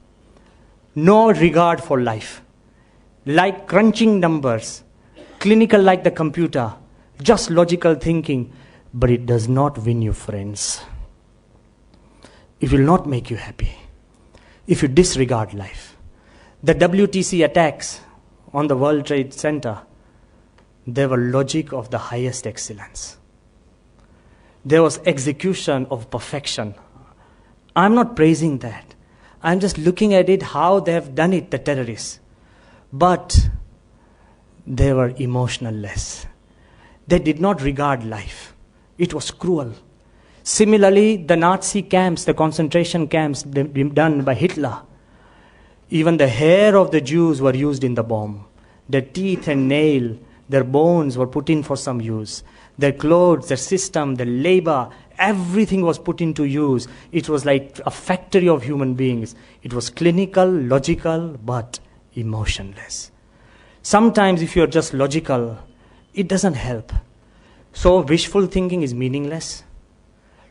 No regard for life. Like crunching numbers. Clinical like the computer. Just logical thinking. But it does not win you friends. It will not make you happy. If you disregard life. The WTC attacks on the World Trade Center, they were logic of the highest excellence. There was execution of perfection. I'm not praising that. I'm just looking at it, how they have done it, the terrorists. But they were emotionless. They did not regard life. It was cruel. Similarly, the Nazi camps, the concentration camps done by Hitler, even the hair of the Jews were used in the bomb. Their teeth and nail, their bones were put in for some use. Their clothes, their system, their labor, everything was put into use. It was like a factory of human beings. It was clinical, logical, but emotionless. Sometimes if you're just logical, it doesn't help. So wishful thinking is meaningless.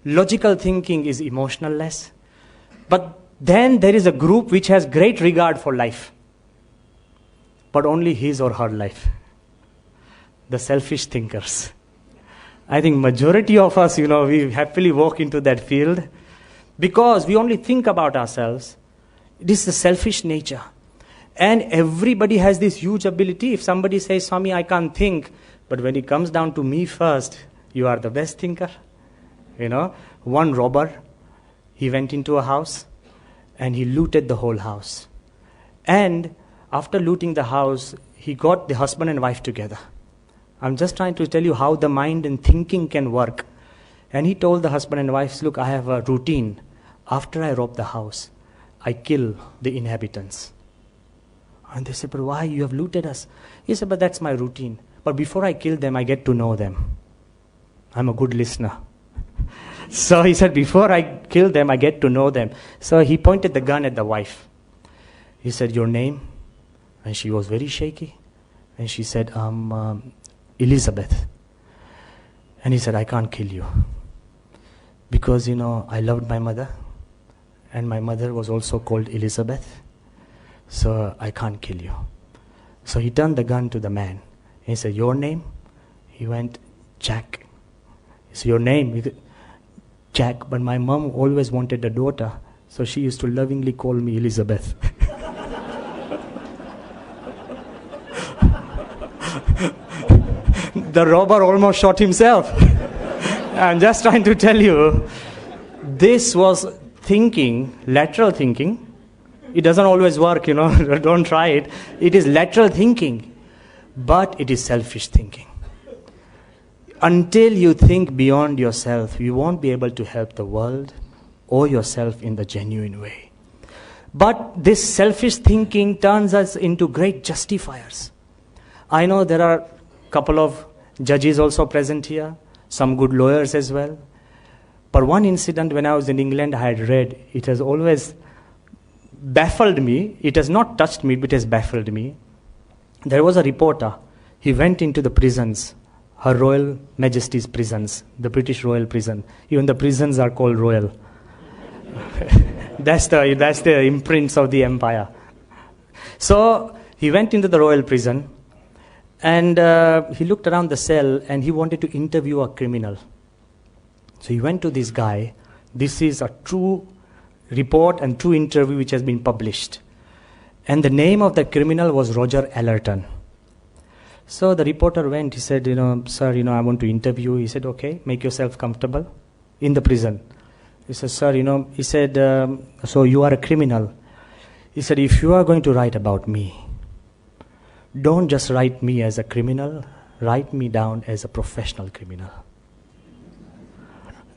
Logical thinking is emotionless. But then there is a group which has great regard for life. But only his or her life. The selfish thinkers. I think majority of us, we happily walk into that field because we only think about ourselves. It is the selfish nature. And everybody has this huge ability. If somebody says, Swami, I can't think, but when it comes down to me first, you are the best thinker. One robber, he went into a house and he looted the whole house. And after looting the house, he got the husband and wife together. I'm just trying to tell you how the mind and thinking can work. And he told the husband and wife, look, I have a routine. After I rob the house, I kill the inhabitants. And they said, but why? You have looted us. He said, but that's my routine. But before I kill them, I get to know them. I'm a good listener. So he said, before I kill them, I get to know them. So he pointed the gun at the wife. He said, your name? And she was very shaky. And she said, Elizabeth. And he said, I can't kill you. Because, I loved my mother. And my mother was also called Elizabeth. So I can't kill you. So he turned the gun to the man. He said, your name? He went, Jack. He said, your name? He said, Jack. But my mom always wanted a daughter. So she used to lovingly call me Elizabeth. The robber almost shot himself. I'm just trying to tell you, this was thinking, lateral thinking. It doesn't always work, don't try it. It is lateral thinking, but it is selfish thinking. Until you think beyond yourself, you won't be able to help the world or yourself in the genuine way. But this selfish thinking turns us into great justifiers. I know there are a couple of judges also present here, some good lawyers as well. But one incident when I was in England, I had read, it has always baffled me. It has not touched me, but it has baffled me. There was a reporter. He went into the prisons, Her Royal Majesty's prisons, the British Royal Prison. Even the prisons are called royal. That's the imprints of the empire. So he went into the royal prison, and he looked around the cell, and he wanted to interview a criminal. So he went to this guy. This is a true report and true interview which has been published. And the name of the criminal was Roger Allerton. So the reporter went. He said, sir, I want to interview. He said, okay, make yourself comfortable in the prison. He said, sir, he said, so you are a criminal. He said, if you are going to write about me, don't just write me as a criminal, write me down as a professional criminal.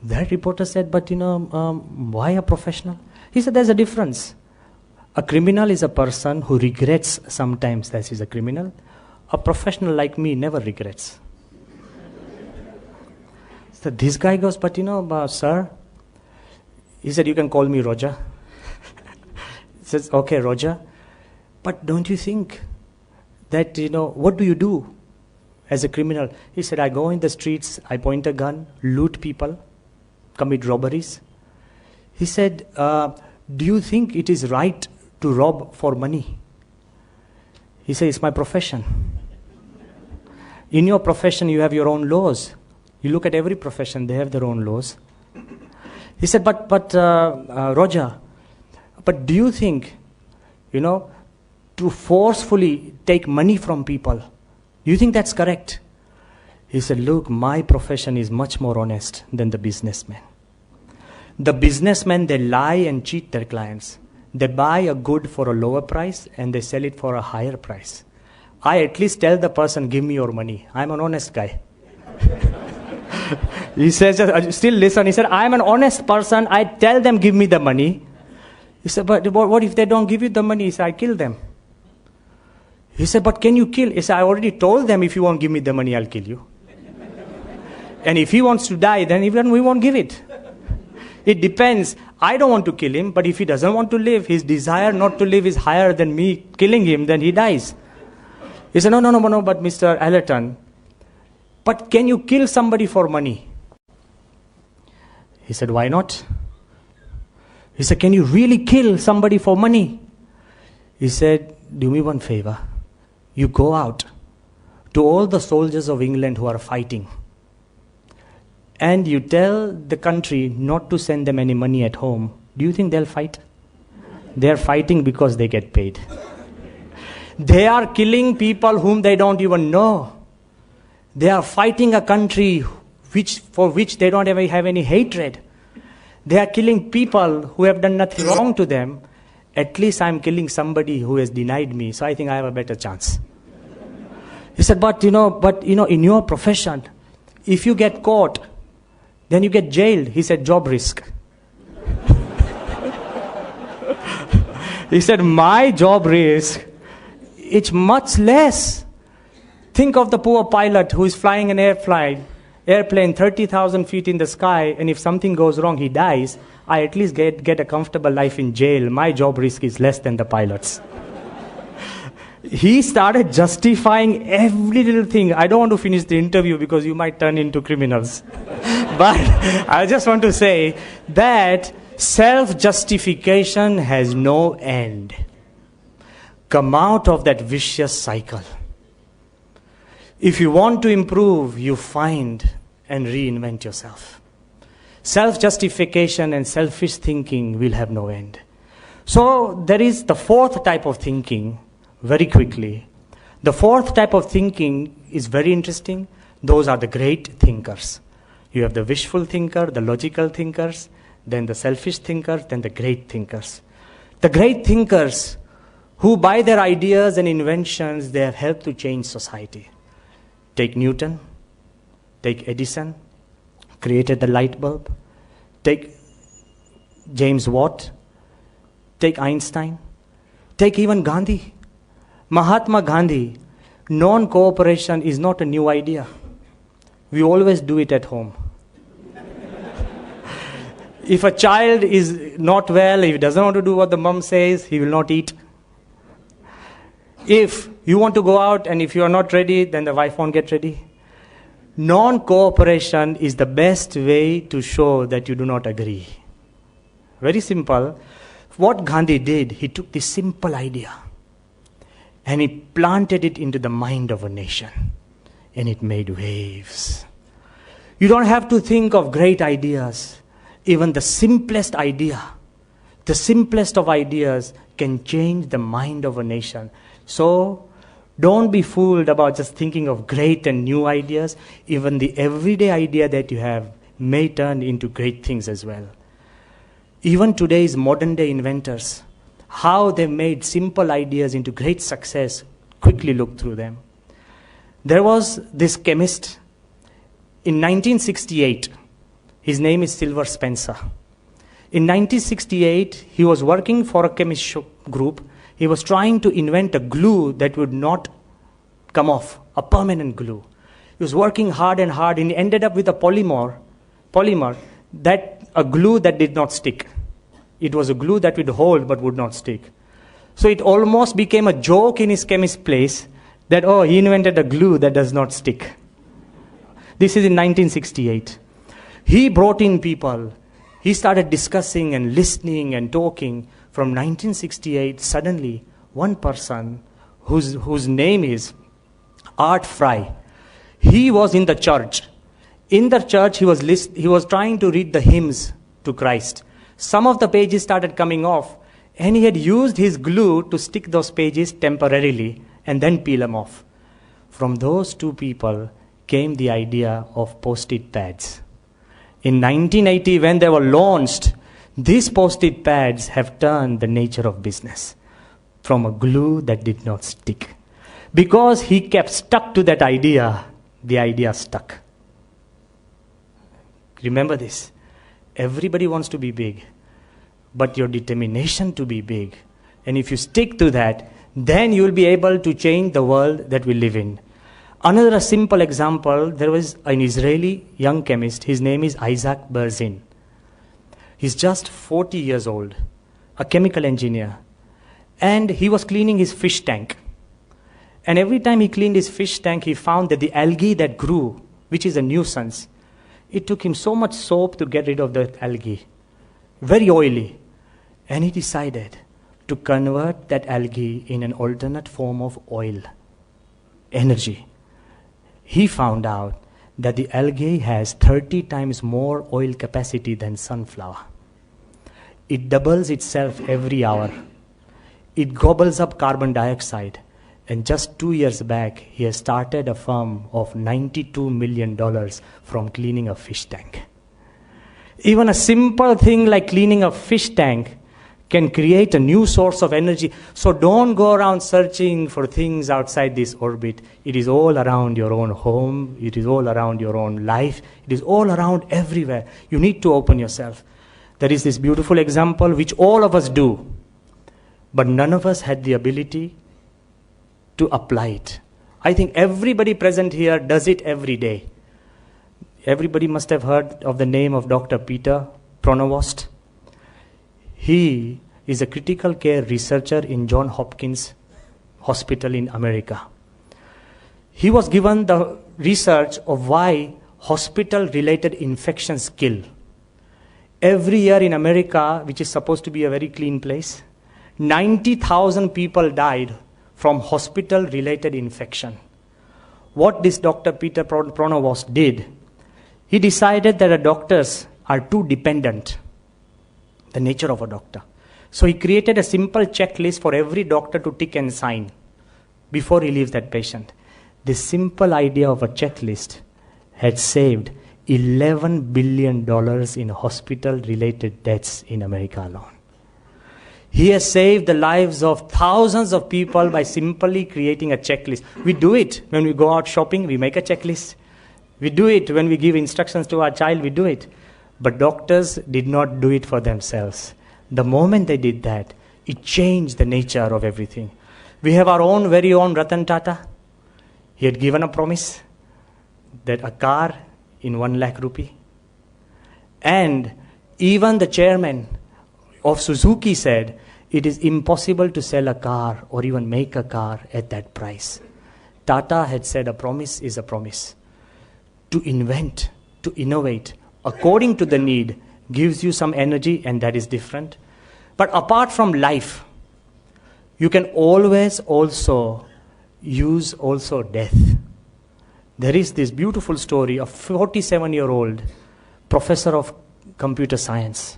That reporter said, but why a professional? He said, there's a difference. A criminal is a person who regrets sometimes that he's a criminal. A professional like me never regrets. So this guy goes, but sir, he said, you can call me Roger. He says, okay, Roger, but don't you think that, what do you do as a criminal? He said, I go in the streets, I point a gun, loot people, commit robberies. He said, do you think it is right to rob for money? He said, it's my profession. In your profession, you have your own laws. You look at every profession, they have their own laws. He said, but Roger, but do you think, to forcefully take money from people, do you think that's correct? He said, look, my profession is much more honest than the businessmen. The businessmen, they lie and cheat their clients. They buy a good for a lower price and they sell it for a higher price. I at least tell the person, give me your money. I'm an honest guy. He says, still listen. He said, I'm an honest person. I tell them, give me the money. He said, but what if they don't give you the money? He said, I kill them. He said, but can you kill? He said, I already told them, if you won't give me the money, I'll kill you. And if he wants to die, then even we won't give it. It depends. I don't want to kill him, but if he doesn't want to live, his desire not to live is higher than me killing him, then he dies. He said, no, but Mr. Allerton, but can you kill somebody for money? He said, why not? He said, can you really kill somebody for money? He said, do me one favor. You go out to all the soldiers of England who are fighting, and you tell the country not to send them any money at home. Do you think they'll fight? They're fighting because they get paid. They are killing people whom they don't even know. They are fighting a country for which they don't ever have any hatred. They are killing people who have done nothing wrong to them. At least I'm killing somebody who has denied me, so I think I have a better chance. He said, but in your profession, if you get caught, then you get jailed. He said, job risk. He said, my job risk, it's much less. Think of the poor pilot who is flying an airplane 30,000 feet in the sky, and if something goes wrong, he dies. I at least get a comfortable life in jail. My job risk is less than the pilot's. He started justifying every little thing. I don't want to finish the interview because you might turn into criminals. But I just want to say that self-justification has no end. Come out of that vicious cycle. If you want to improve, you find and reinvent yourself. Self-justification and selfish thinking will have no end. So there is the fourth type of thinking, very quickly. The fourth type of thinking is very interesting. Those are the great thinkers. You have the wishful thinker, the logical thinkers, then the selfish thinkers, then the great thinkers. The great thinkers who by their ideas and inventions, they have helped to change society. Take Newton, take Edison, created the light bulb. Take James Watt, take Einstein, take even Gandhi. Mahatma Gandhi. Non-cooperation is not a new idea. We always do it at home. If a child is not well, if he doesn't want to do what the mom says, he will not eat. If you want to go out and if you are not ready, then the wife won't get ready. Non-cooperation is the best way to show that you do not agree. Very simple. What Gandhi did, he took this simple idea and he planted it into the mind of a nation, and it made waves. You don't have to think of great ideas. Even the simplest idea, the simplest of ideas can change the mind of a nation. So, don't be fooled about just thinking of great and new ideas. Even the everyday idea that you have may turn into great things as well. Even today's modern day inventors, how they made simple ideas into great success, quickly look through them. There was this chemist in 1968. His name is Silver Spencer. In 1968, he was working for a chemist group. He was trying to invent a glue that would not come off, a permanent glue. He was working hard and hard, and he ended up with a polymer, that a glue that did not stick. It was a glue that would hold but would not stick. So it almost became a joke in his chemist place that, oh, he invented a glue that does not stick. This is in 1968. He brought in people. He started discussing and listening and talking. From 1968, suddenly, one person whose name is Art Fry, he was in the church. In the church, he was trying to read the hymns to Christ. Some of the pages started coming off, and he had used his glue to stick those pages temporarily and then peel them off. From those two people came the idea of post-it pads. In 1980, when they were launched, these post-it pads have turned the nature of business from a glue that did not stick. Because he kept stuck to that idea, the idea stuck. Remember this. Everybody wants to be big, but your determination to be big, and if you stick to that, then you will be able to change the world that we live in. Another simple example, there was an Israeli young chemist. His name is Isaac Berzin. He's just 40 years old, a chemical engineer. And he was cleaning his fish tank. And every time he cleaned his fish tank, he found that the algae that grew, which is a nuisance, it took him so much soap to get rid of the algae. Very oily. And he decided to convert that algae in an alternate form of oil, energy. He found out that the algae has 30 times more oil capacity than sunflower. It doubles itself every hour. It gobbles up carbon dioxide. And just 2 years back, he has started a firm of $92 million from cleaning a fish tank. Even a simple thing like cleaning a fish tank can create a new source of energy. So don't go around searching for things outside this orbit. It is all around your own home. It is all around your own life. It is all around everywhere. You need to open yourself. There is this beautiful example which all of us do, but none of us had the ability to apply it. I think everybody present here does it every day. Everybody must have heard of the name of Dr. Peter Pronovost. He is a critical care researcher in Johns Hopkins Hospital in America. He was given the research of why hospital-related infections kill. Every year in America, which is supposed to be a very clean place, 90,000 people died from hospital-related infection. What this Dr. Peter Pronovost did, he decided that the doctors are too dependent, the nature of a doctor. So he created a simple checklist for every doctor to tick and sign before he leaves that patient. This simple idea of a checklist had saved $11 billion in hospital-related deaths in America alone. He has saved the lives of thousands of people by simply creating a checklist. We do it when we go out shopping, we make a checklist. We do it when we give instructions to our child, we do it. But doctors did not do it for themselves. The moment they did that, it changed the nature of everything. We have our own very own Ratan Tata. He had given a promise that a car in 1 lakh rupee. And even the chairman of Suzuki said, it is impossible to sell a car or even make a car at that price. Tata had said a promise is a promise. To invent, to innovate, according to the need, gives you some energy, and that is different. But apart from life, you can always also use also death. There is this beautiful story of 47-year-old professor of computer science.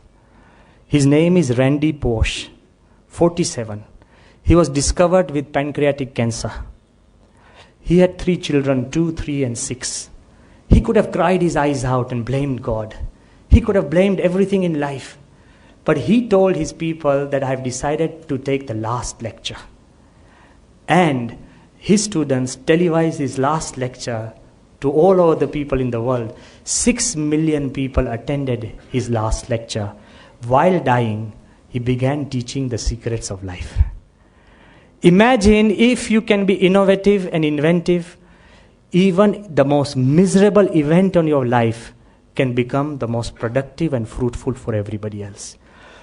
His name is Randy Porsche, 47. He was discovered with pancreatic cancer. He had 3 children, 2, 3, and 6. He could have cried his eyes out and blamed God. He could have blamed everything in life. But he told his people that I have decided to take the last lecture. And his students televised his last lecture to all over the people in the world. 6 million people attended his last lecture. While dying, he began teaching the secrets of life. Imagine if you can be innovative and inventive, even the most miserable event in your life can become the most productive and fruitful for everybody else.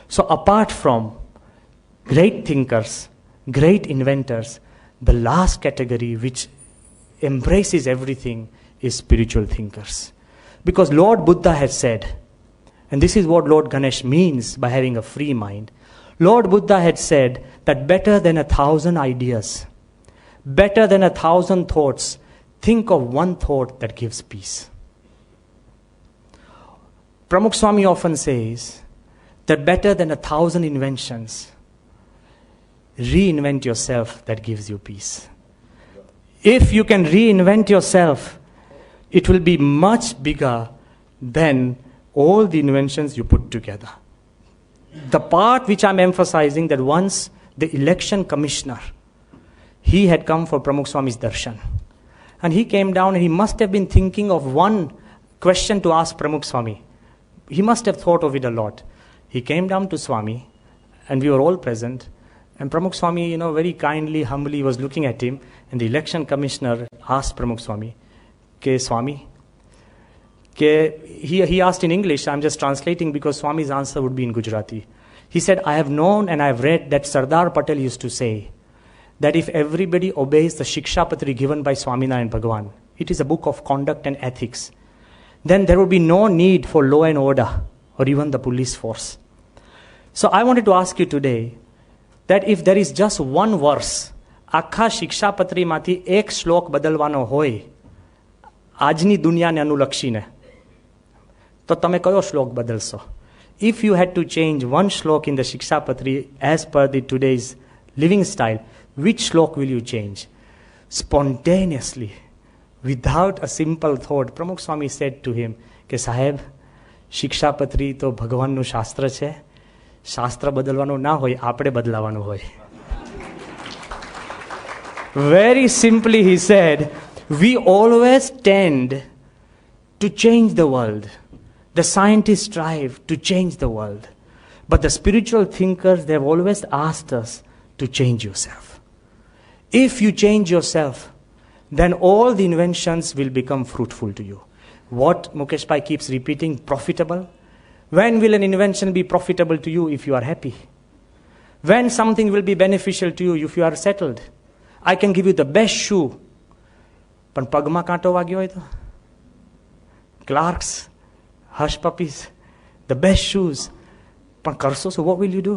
So apart from great thinkers, great inventors, the last category which embraces everything is spiritual thinkers. Because Lord Buddha had said, and this is what Lord Ganesh means by having a free mind. Lord Buddha had said that better than 1,000 ideas, better than 1,000 thoughts, think of one thought that gives peace. Pramukh Swami often says that better than 1,000 inventions, reinvent yourself that gives you peace. If you can reinvent yourself, it will be much bigger than all the inventions you put together. The part which I'm emphasizing, that once the election commissioner, he had come for Pramukh Swami's darshan. And he came down and he must have been thinking of one question to ask Pramukh Swami. He must have thought of it a lot. He came down to Swami and we were all present. And Pramukh Swami, very kindly, humbly was looking at him. And the election commissioner asked Pramukh Swami, "Ke Swami?" He asked in English, I'm just translating because Swami's answer would be in Gujarati. He said, I have known and I have read that Sardar Patel used to say that if everybody obeys the Shiksha Patri given by Swaminarayan Bhagwan, it is a book of conduct and ethics, then there would be no need for law and order or even the police force. So I wanted to ask you today that if there is just one verse, આખા શિક્ષાપત્રીમાંથી એક શ્લોક બદલવાનો હોય આજની દુનિયાને અનુલક્ષીને, તો તમે કયો શ્લોક બદલશો? If you had to change one shlok in the Shikshapatri as per the today's living style, which shlok will you change? Spontaneously, without a simple thought, Pramukh Swami said to him, કે સાહેબ, શિક્ષાપત્રી તો ભગવાનનું શાસ્ત્ર છે, શાસ્ત્ર બદલવાનું ના હોય, આપણે બદલાવાનું હોય. Very simply he said, we always tend to change the world. The scientists strive to change the world. But the spiritual thinkers, they have always asked us to change yourself. If you change yourself, then all the inventions will become fruitful to you. What Mukesh Bhai keeps repeating, profitable. When will an invention be profitable to you? If you are happy. When something will be beneficial to you? If you are settled. I can give you the best shoe. પણ પગમાં કાંટો વાગ્યો હોય તો? Clerks, hush puppies, the best shoes. પણ કરશો શું? What will you do?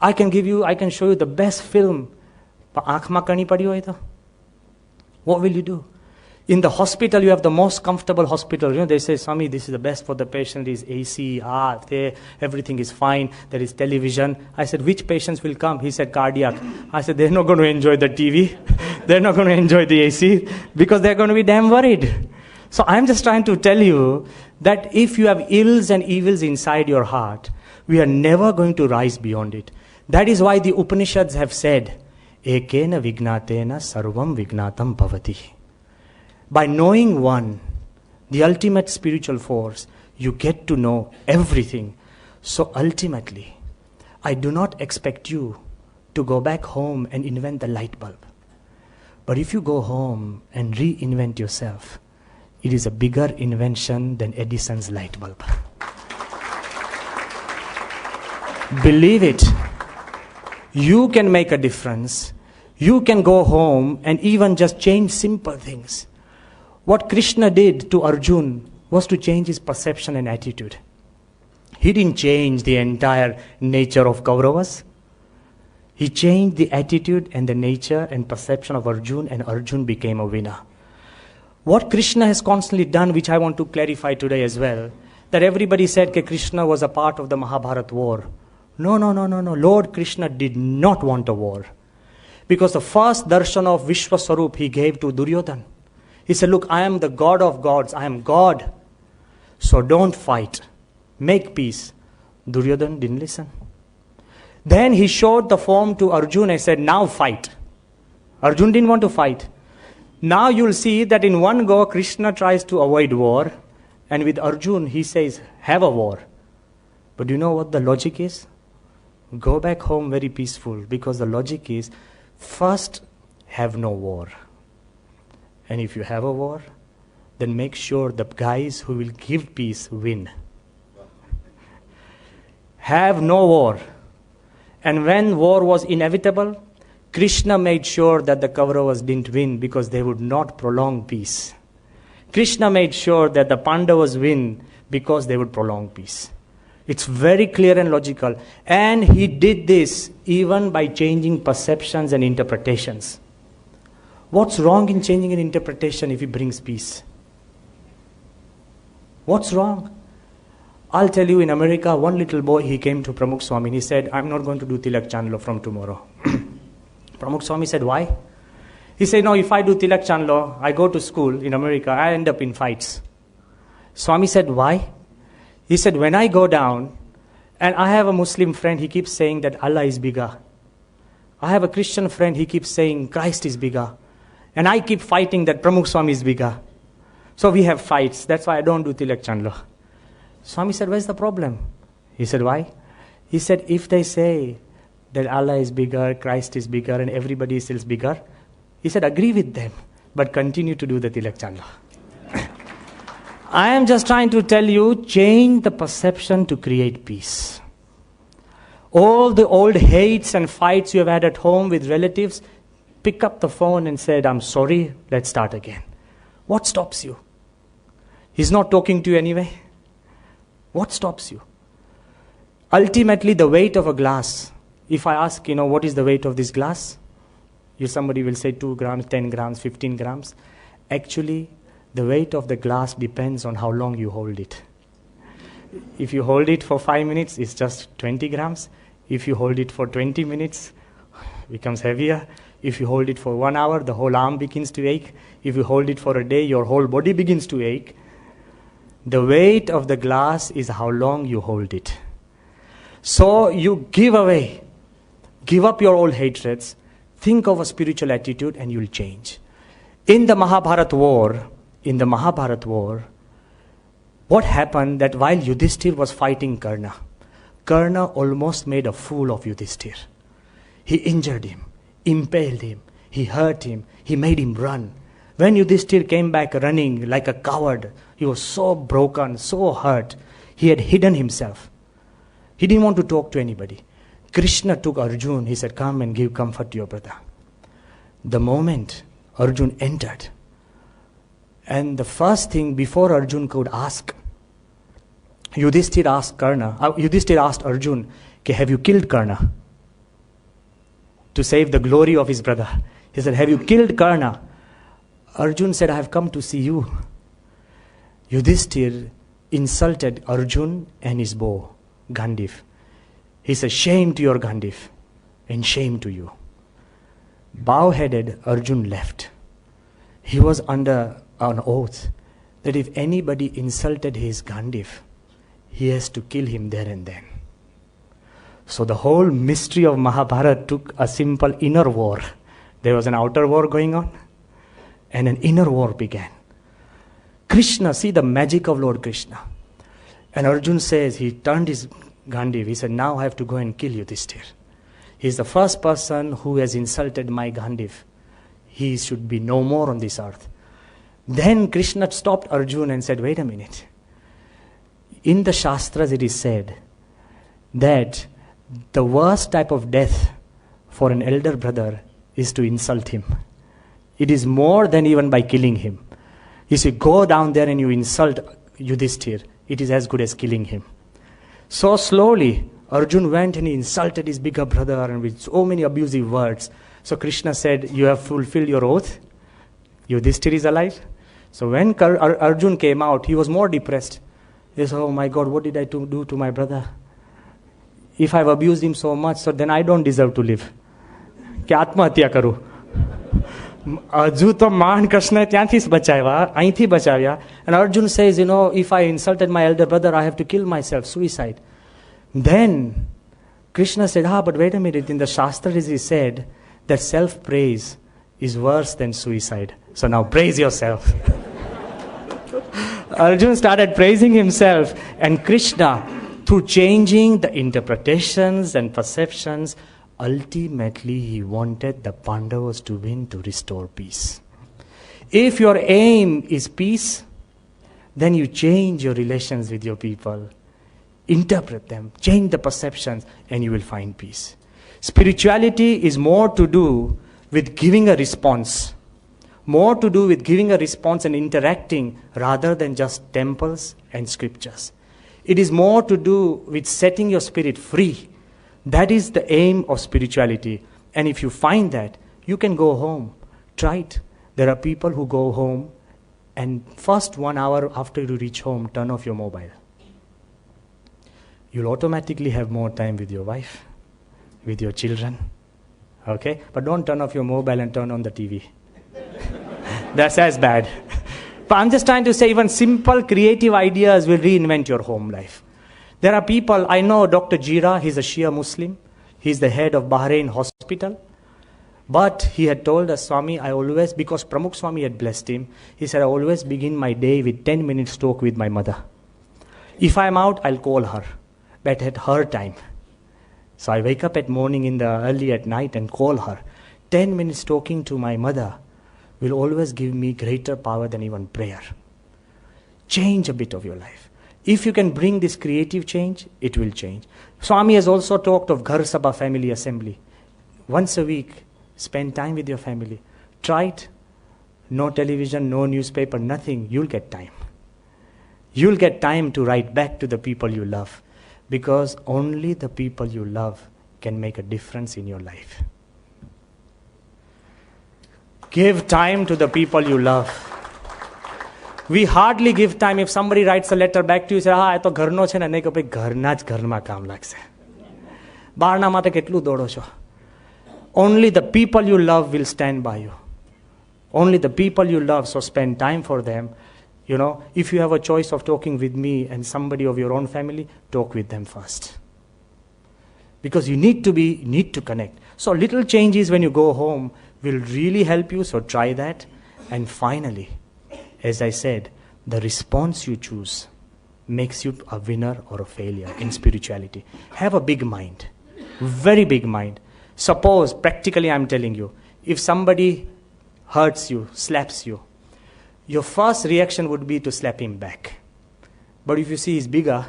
I can show you the best film. પણ આંખમાં કણી પડી હોય તો? What will you do? In the hospital, you have the most comfortable hospital. They say, Swami, this is the best for the patient. There is AC, everything is fine. There is television. I said, which patients will come? He said, cardiac. I said, they're not going to enjoy the TV. They're not going to enjoy the AC because they're going to be damn worried. So I'm just trying to tell you that if you have ills and evils inside your heart, we are never going to rise beyond it. That is why the Upanishads have said, Ekena vignatena sarvam vignatam bhavati. By knowing one, the ultimate spiritual force, you get to know everything. So ultimately, I do not expect you to go back home and invent the light bulb. But if you go home and reinvent yourself, it is a bigger invention than Edison's light bulb. Believe it. You can make a difference. You can go home and even just change simple things. What Krishna did to Arjun was to change his perception and attitude. He didn't change the entire nature of Kauravas. He changed the attitude and the nature and perception of Arjun, and Arjun became a winner. What Krishna has constantly done, which I want to clarify today as well, that everybody said that Krishna was a part of the Mahabharata war. No. Lord Krishna did not want a war. Because the first darshan of Vishwaswarup he gave to Duryodhana. He said, look, I am the God of gods. I am God. So don't fight. Make peace. Duryodhana didn't listen. Then he showed the form to Arjuna and said, now fight. Arjuna didn't want to fight. Now you'll see that in one go, Krishna tries to avoid war. And with Arjuna, he says, have a war. But do you know what the logic is? Go back home very peaceful, because the logic is, first, have no war. And if you have a war, then make sure the guys who will give peace win. Have no war. And when war was inevitable, Krishna made sure that the Kauravas didn't win because they would not prolong peace. Krishna made sure that the Pandavas win because they would prolong peace. It's very clear and logical. And he did this even by changing perceptions and interpretations. What's wrong in changing an interpretation if it brings peace? What's wrong? I'll tell you, in America, one little boy, he came to Pramukh Swami and he said, I'm not going to do Tilak Chandlo from tomorrow. Pramukh Swami said, why? He said, no, if I do Tilak Chandlo, I go to school in America, I end up in fights. Swami said, why? He said, when I go down, and I have a Muslim friend, he keeps saying that Allah is bigger. I have a Christian friend, he keeps saying Christ is bigger. And I keep fighting that Pramukh Swami is bigger. So we have fights. That's why I don't do Tilak Chandlo. Swami said, where's the problem? He said, why? He said, if they say that Allah is bigger, Christ is bigger, and everybody else is bigger, he said, agree with them, but continue to do the Tilak Chandlo. I am just trying to tell you, change the perception to create peace. All the old hates and fights you have had at home with relatives, pick up the phone and said, I'm sorry, let's start again. What stops you? He's not talking to you anyway. What stops you? Ultimately, the weight of a glass. If I ask, what is the weight of this glass? Somebody will say 2 grams, 10 grams, 15 grams. Actually, the weight of the glass depends on how long you hold it. If you hold it for 5 minutes, it's just 20 grams. If you hold it for 20 minutes, it becomes heavier. If you hold it for 1 hour, the whole arm begins to ache. If you hold it for a day, your whole body begins to ache. The weight of the glass is how long you hold it. So you give away, give up your old hatreds, think of a spiritual attitude and you'll change. In the Mahabharata war, what happened that while Yudhishthir was fighting Karna almost made a fool of Yudhishthir. He injured him, impaled him, he hurt him, he made him run. When Yudhishthir came back running like a coward, he was so broken, so hurt, he had hidden himself. He didn't want to talk to anybody. Krishna took Arjun, he said, come and give comfort to your brother. The moment Arjun entered, and the first thing before Arjun could ask, Yudhishthir asked Arjun, have you killed Karna? To save the glory of his brother. He said, have you killed Karna? Arjun said, I have come to see you. Yudhishthir insulted Arjun and his bow, Gandif. He said, shame to your Gandif and shame to you. Bow-headed, Arjun left. He was under an oath that if anybody insulted his Gandif, he has to kill him there and then. So the whole mystery of Mahabharata took a simple inner war. There was an outer war going on, and an inner war began. Krishna, see the magic of Lord Krishna. And Arjun says, he turned his Gandhi, he said, now I have to go and kill Yudhishthir. He is the first person who has insulted my Gandhi. he should be no more on this earth. Then Krishna stopped Arjuna and said, wait a minute. In the Shastras it is said that the worst type of death for an elder brother is to insult him. It is more than even by killing him. If you go down there and you insult Yudhishthir, it is as good as killing him. So slowly, Arjun went and he insulted his bigger brother and with so many abusive words. So Krishna said, you have fulfilled your oath. Yudhishthir is alive. So when Arjun came out, he was more depressed. He said, oh my God, what did I do to my brother? If I've abused him so much, so then I don't deserve to live. કે આત્મહત્યા કરું. હજુ તો મહાન કૃષ્ણએ ત્યાંથી જ બચાવ્યા, અહીંથી બચાવ્યા. And Arjun says, if I insulted my elder brother, I have to kill myself, suicide. Then Krishna said, but wait a minute, in the Shastra it is said that self-praise is worse than suicide. So now praise yourself. Arjun started praising himself, and Krishna, through changing the interpretations and perceptions, ultimately he wanted the Pandavas to win, to restore peace. If your aim is peace, then you change your relations with your people, interpret them, change the perceptions, and you will find peace. Spirituality is more to do with giving a response, more to do with giving a response and interacting rather than just temples and scriptures. It is more to do with setting your spirit free. That is the aim of spirituality. And if you find that, you can go home. Try it. There are people who go home and first 1 hour after you reach home, turn off your mobile. You'll automatically have more time with your wife, with your children. Okay? But don't turn off your mobile and turn on the TV. That's as bad. But I'm just trying to say, even simple creative ideas will reinvent your home life. There are people, I know Dr. Jira, he's a Shia Muslim. He's the head of Bahrain Hospital. But he had told us, Swami, I always, because Pramukh Swami had blessed him, he said, I always begin my day with 10 minutes talk with my mother. If I'm out, I'll call her, but at her time. So I wake up at morning early at night and call her. 10 minutes talking to my mother will always give me greater power than even prayer. Change a bit of your life. If you can bring this creative change, it will change. Swami has also talked of Ghar Sabha family assembly. Once a week, spend time with your family. Try it. No television, no newspaper, nothing. You'll get time. You'll get time to write back to the people you love. Because only the people you love can make a difference in your life. Give time to the people you love. We hardly give time. If somebody writes a letter back to you, say, આ તો ઘરનો છે ને, નહીં કે ભાઈ ઘરના જ ઘરમાં કામ લાગશે. બહારના માટે કેટલું દોડો છો? Only the people you love will stand by you. Only the people you love, so spend time for them. If you have a choice of talking with me and somebody of your own family, talk with them first. Because you need to connect. So little changes when you go home will really help you, so try that. And finally, as I said, the response you choose makes you a winner or a failure in spirituality. Have a big mind, very big mind. Suppose, practically I'm telling you, if somebody hurts you, slaps you, your first reaction would be to slap him back. But if you see he's bigger,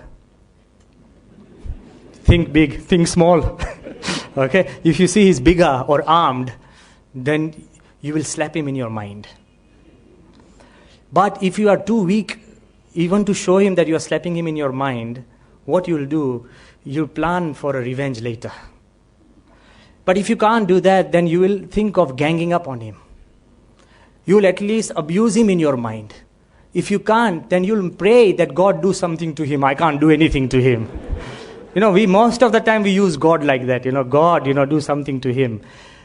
think big, think small. Okay? If you see he's bigger or armed, then you will slap him in your mind. But if you are too weak, even to show him that you are slapping him in your mind, what you'll do, you'll plan for a revenge later. But if you can't do that, then you will think of ganging up on him. You will at least abuse him in your mind. If you can't, then you'll pray that God do something to him. I can't do anything to him. We most of the time we use God like that. God, do something to him.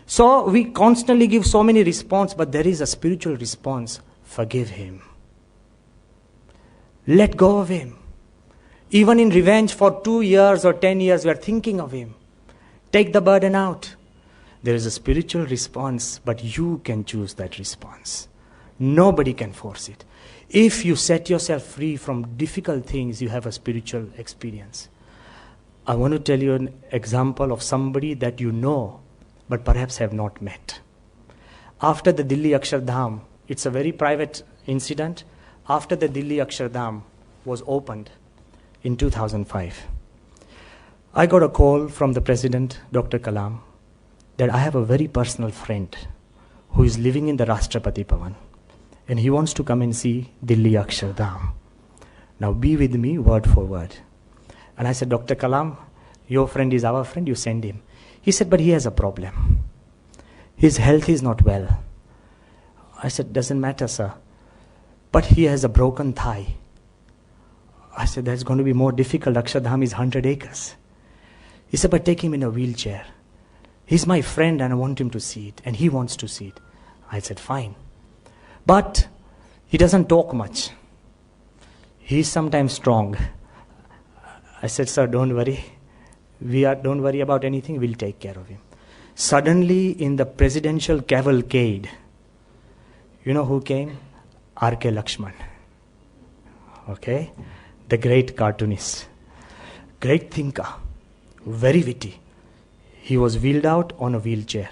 So we constantly give so many response, but there is a spiritual response. Forgive him. Let go of him. Even in revenge for 2 years or 10 years, we are thinking of him. Take the burden out. There is a spiritual response, but you can choose that response. Nobody can force it. If you set yourself free from difficult things, you have a spiritual experience. I want to tell you an example of somebody that you know, but perhaps have not met. After the Delhi Akshardham, it's a very private incident. After the Delhi Akshardham was opened in 2005, I got a call from the President, Dr. Kalam, that I have a very personal friend who is living in the Rashtrapati Bhavan, and he wants to come and see Delhi Akshardham. Now be with me word for word. And I said, Dr. Kalam, your friend is our friend, you send him. He said, but he has a problem. His health is not well. I said, doesn't matter, sir. But he has a broken thigh. I said, that's going to be more difficult. Akshardham is 100 acres. He said, but take him in a wheelchair. He's my friend and I want him to see it. And he wants to see it. I said, fine. But he doesn't talk much. He's sometimes strong. I said, sir, don't worry. Don't worry about anything. We'll take care of him. Suddenly, in the presidential cavalcade, you know who came? R.K. Lakshman. Okay? The great cartoonist. Great thinker. Very witty. He was wheeled out on a wheelchair.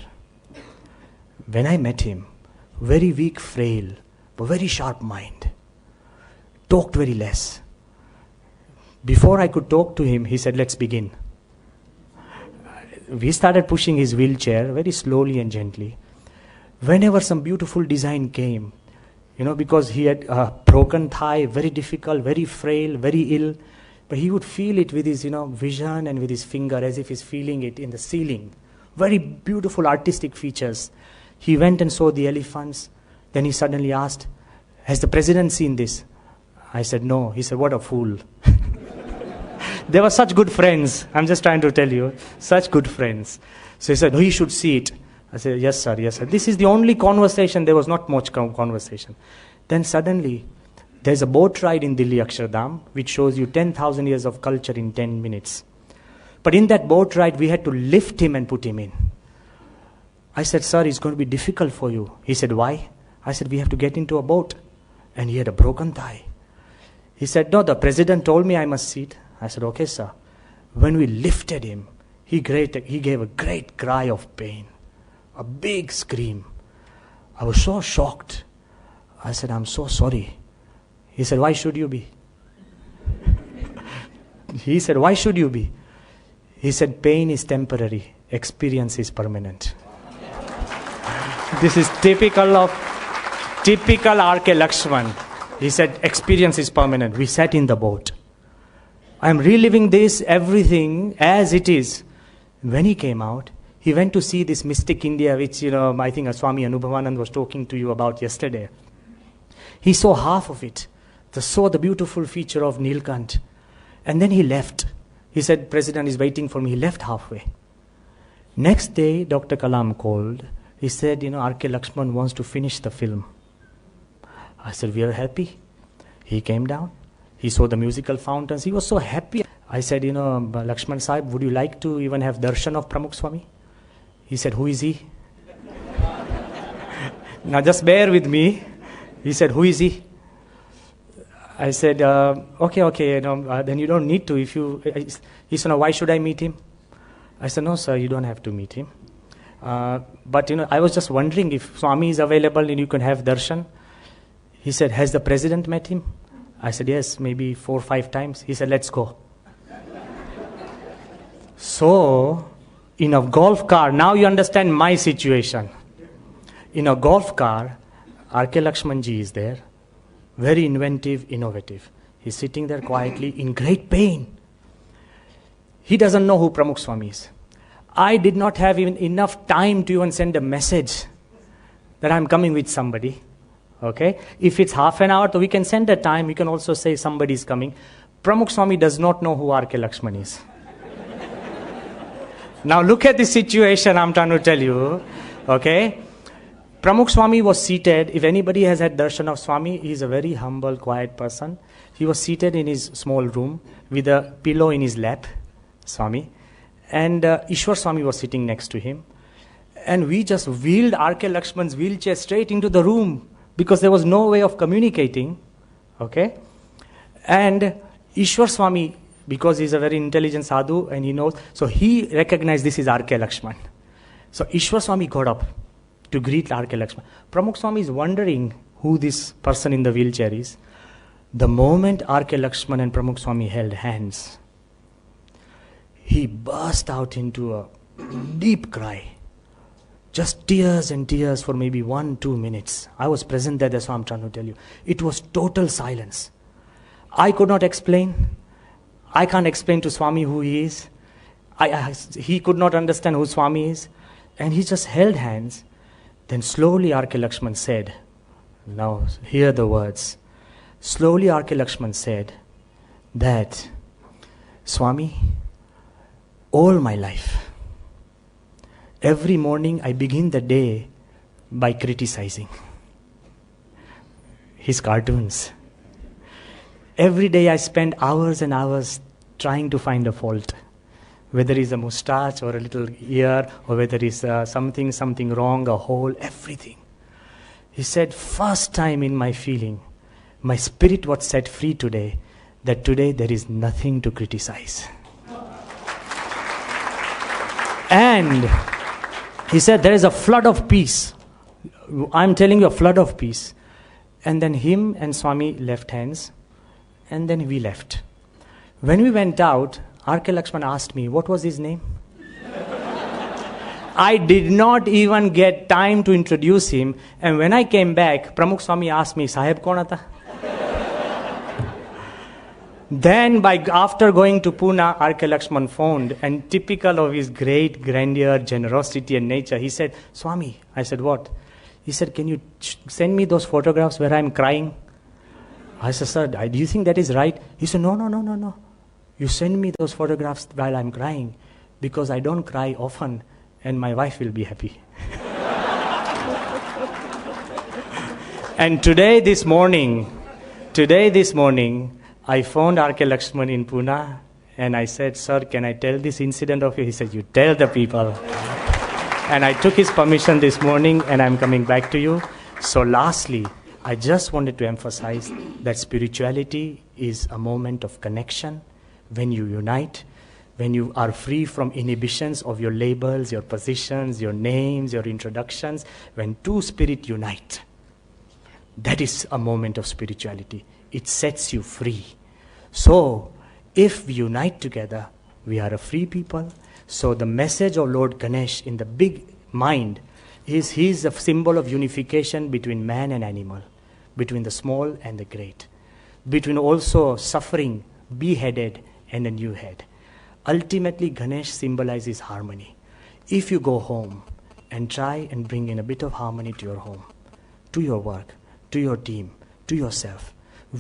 When I met him, very weak, frail, but very sharp mind. Talked very less. Before I could talk to him, he said, let's begin. We started pushing his wheelchair very slowly and gently. Whenever some beautiful design came, because he had a broken thigh, very difficult, very frail, very ill, but he would feel it with his, vision and with his finger as if he's feeling it in the ceiling. Very beautiful artistic features. He went and saw the elephants. Then he suddenly asked, has the president seen this? I said, no. He said, what a fool. They were such good friends. I'm just trying to tell you. Such good friends. So he said, no, he should see it. I said, yes, sir, yes, sir. This is the only conversation. There was not much conversation. Then suddenly, there's a boat ride in Delhi Akshardham, which shows you 10,000 years of culture in 10 minutes. But in that boat ride, we had to lift him and put him in. I said, sir, it's going to be difficult for you. He said, why? I said, we have to get into a boat. And he had a broken thigh. He said, no, the president told me I must sit. I said, okay, sir. When we lifted him, he gave a great cry of pain. A big scream. I was so shocked. I said, I'm so sorry. He said, why should you be? He said, why should you be? He said, pain is temporary. Experience is permanent. This is typical R.K. Lakshman. He said, experience is permanent. We sat in the boat. I'm reliving this, everything as it is. When he came out, he went to see this mystic India, which, I think Swami Anubhavanand was talking to you about yesterday. He saw half of it. Saw the beautiful feature of Nilkant. And then he left. He said, President is waiting for me. He left halfway. Next day, Dr. Kalam called. He said, R.K. Lakshman wants to finish the film. I said, we are happy. He came down. He saw the musical fountains. He was so happy. I said, Lakshman Sahib, would you like to even have darshan of Pramukh Swami? He said, who is he? Now just bear with me. He said, who is he? I said, okay, then you don't need to. He said, no, why should I meet him? I said, no, sir, you don't have to meet him. But, I was just wondering if Swami is available and you can have darshan. He said, has the president met him? I said, yes, maybe 4 or 5 times. He said, let's go. So, in a golf car, now you understand my situation. In a golf car, R.K. Lakshmanji is there. Very inventive, innovative. He's sitting there quietly in great pain. He doesn't know who Pramukh Swami is. I did not have even enough time to even send a message that I'm coming with somebody. Okay? If it's half an hour, so we can send a time. We can also say somebody is coming. Pramukh Swami does not know who R.K. Lakshman is. Now look at the situation I'm trying to tell you. Okay? Pramukh Swami was seated. If anybody has had darshan of Swami, he is a very humble, quiet person. He was seated in his small room with a pillow in his lap, Swami. And Ishwar Swami was sitting next to him. And we just wheeled R.K. Lakshman's wheelchair straight into the room because there was no way of communicating. Okay? And Ishwar Swami, because he's a very intelligent sadhu and he knows, so he recognized this is R.K. Lakshman. So Ishwar Swami got up to greet R.K. Lakshman. Pramukh Swami is wondering who this person in the wheelchair is. The moment R.K. Lakshman and Pramukh Swami held hands, he burst out into a deep cry. Just tears and tears for maybe 1-2 minutes. I was present there, that's what I'm trying to tell you. It was total silence. I could not explain. I can't explain to Swami who he is. He could not understand who Swami is. And he just held hands. Then slowly R.K. Lakshman said, now hear the words. Slowly R.K. Lakshman said that, Swami, all my life, every morning I begin the day by criticizing his cartoons. Every day I spend hours and hours trying to find a fault, whether it's a moustache or a little ear, or whether it's something wrong, a hole, everything. He said, first time in my feeling, my spirit was set free today, that today there is nothing to criticize. And he said, there is a flood of peace. I'm telling you, a flood of peace. And then him and Swami left hands, and then we left. When we went out, R.K. Lakshman asked me, what was his name? I did not even get time to introduce him. And when I came back, Pramukh Swami asked me, Sahib kaun tha? Then after going to Pune, R.K. Lakshman phoned, and typical of his great grandeur, generosity and nature, he said, Swami, I said, what? He said, can you send me those photographs where I'm crying? I said, sir, do you think that is right? He said, no. You send me those photographs while I'm crying, because I don't cry often, and my wife will be happy. And today, this morning, I phoned R.K. Lakshman in Pune, and I said, sir, can I tell this incident of you? He said, you tell the people. And I took his permission this morning, and I'm coming back to you. So lastly, I just wanted to emphasize that spirituality is a moment of connection. When you unite, when you are free from inhibitions of your labels, your positions, your names, your introductions, when two spirits unite, that is a moment of spirituality. It sets you free. So, if we unite together, we are a free people. So the message of Lord Ganesh in the big mind is he is a symbol of unification between man and animal, between the small and the great, between also suffering, beheaded, and a new head. Ultimately, Ganesh symbolizes harmony. If you go home and try and bring in a bit of harmony to your home, to your work, to your team, to yourself,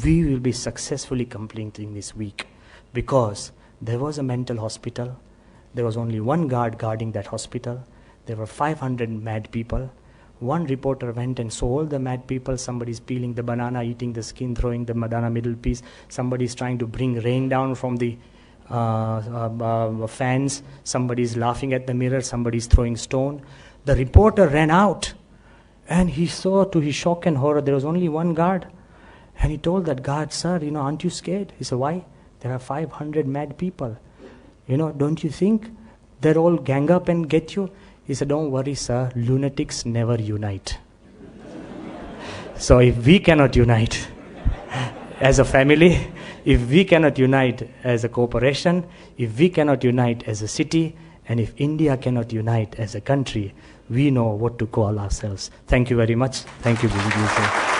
we will be successfully completing this week, because there was a mental hospital. There was only one guard guarding that hospital. There were 500 mad people. One reporter went and saw all the mad people. Somebody's peeling the banana, eating the skin, throwing the banana middle piece. Somebody's trying to bring rain down from the fans. Somebody's laughing at the mirror. Somebody's throwing stone. The reporter ran out, and he saw, to his shock and horror, there was only one guard. And he told that guard, sir, aren't you scared? He said, why? There are 500 mad people. Don't you think they'll all gang up and get you? He said, don't worry, sir, lunatics never unite. So if we cannot unite as a family, if we cannot unite as a corporation, if we cannot unite as a city, and if India cannot unite as a country, we know what to call ourselves. Thank you very much. Thank you, Bhagwan.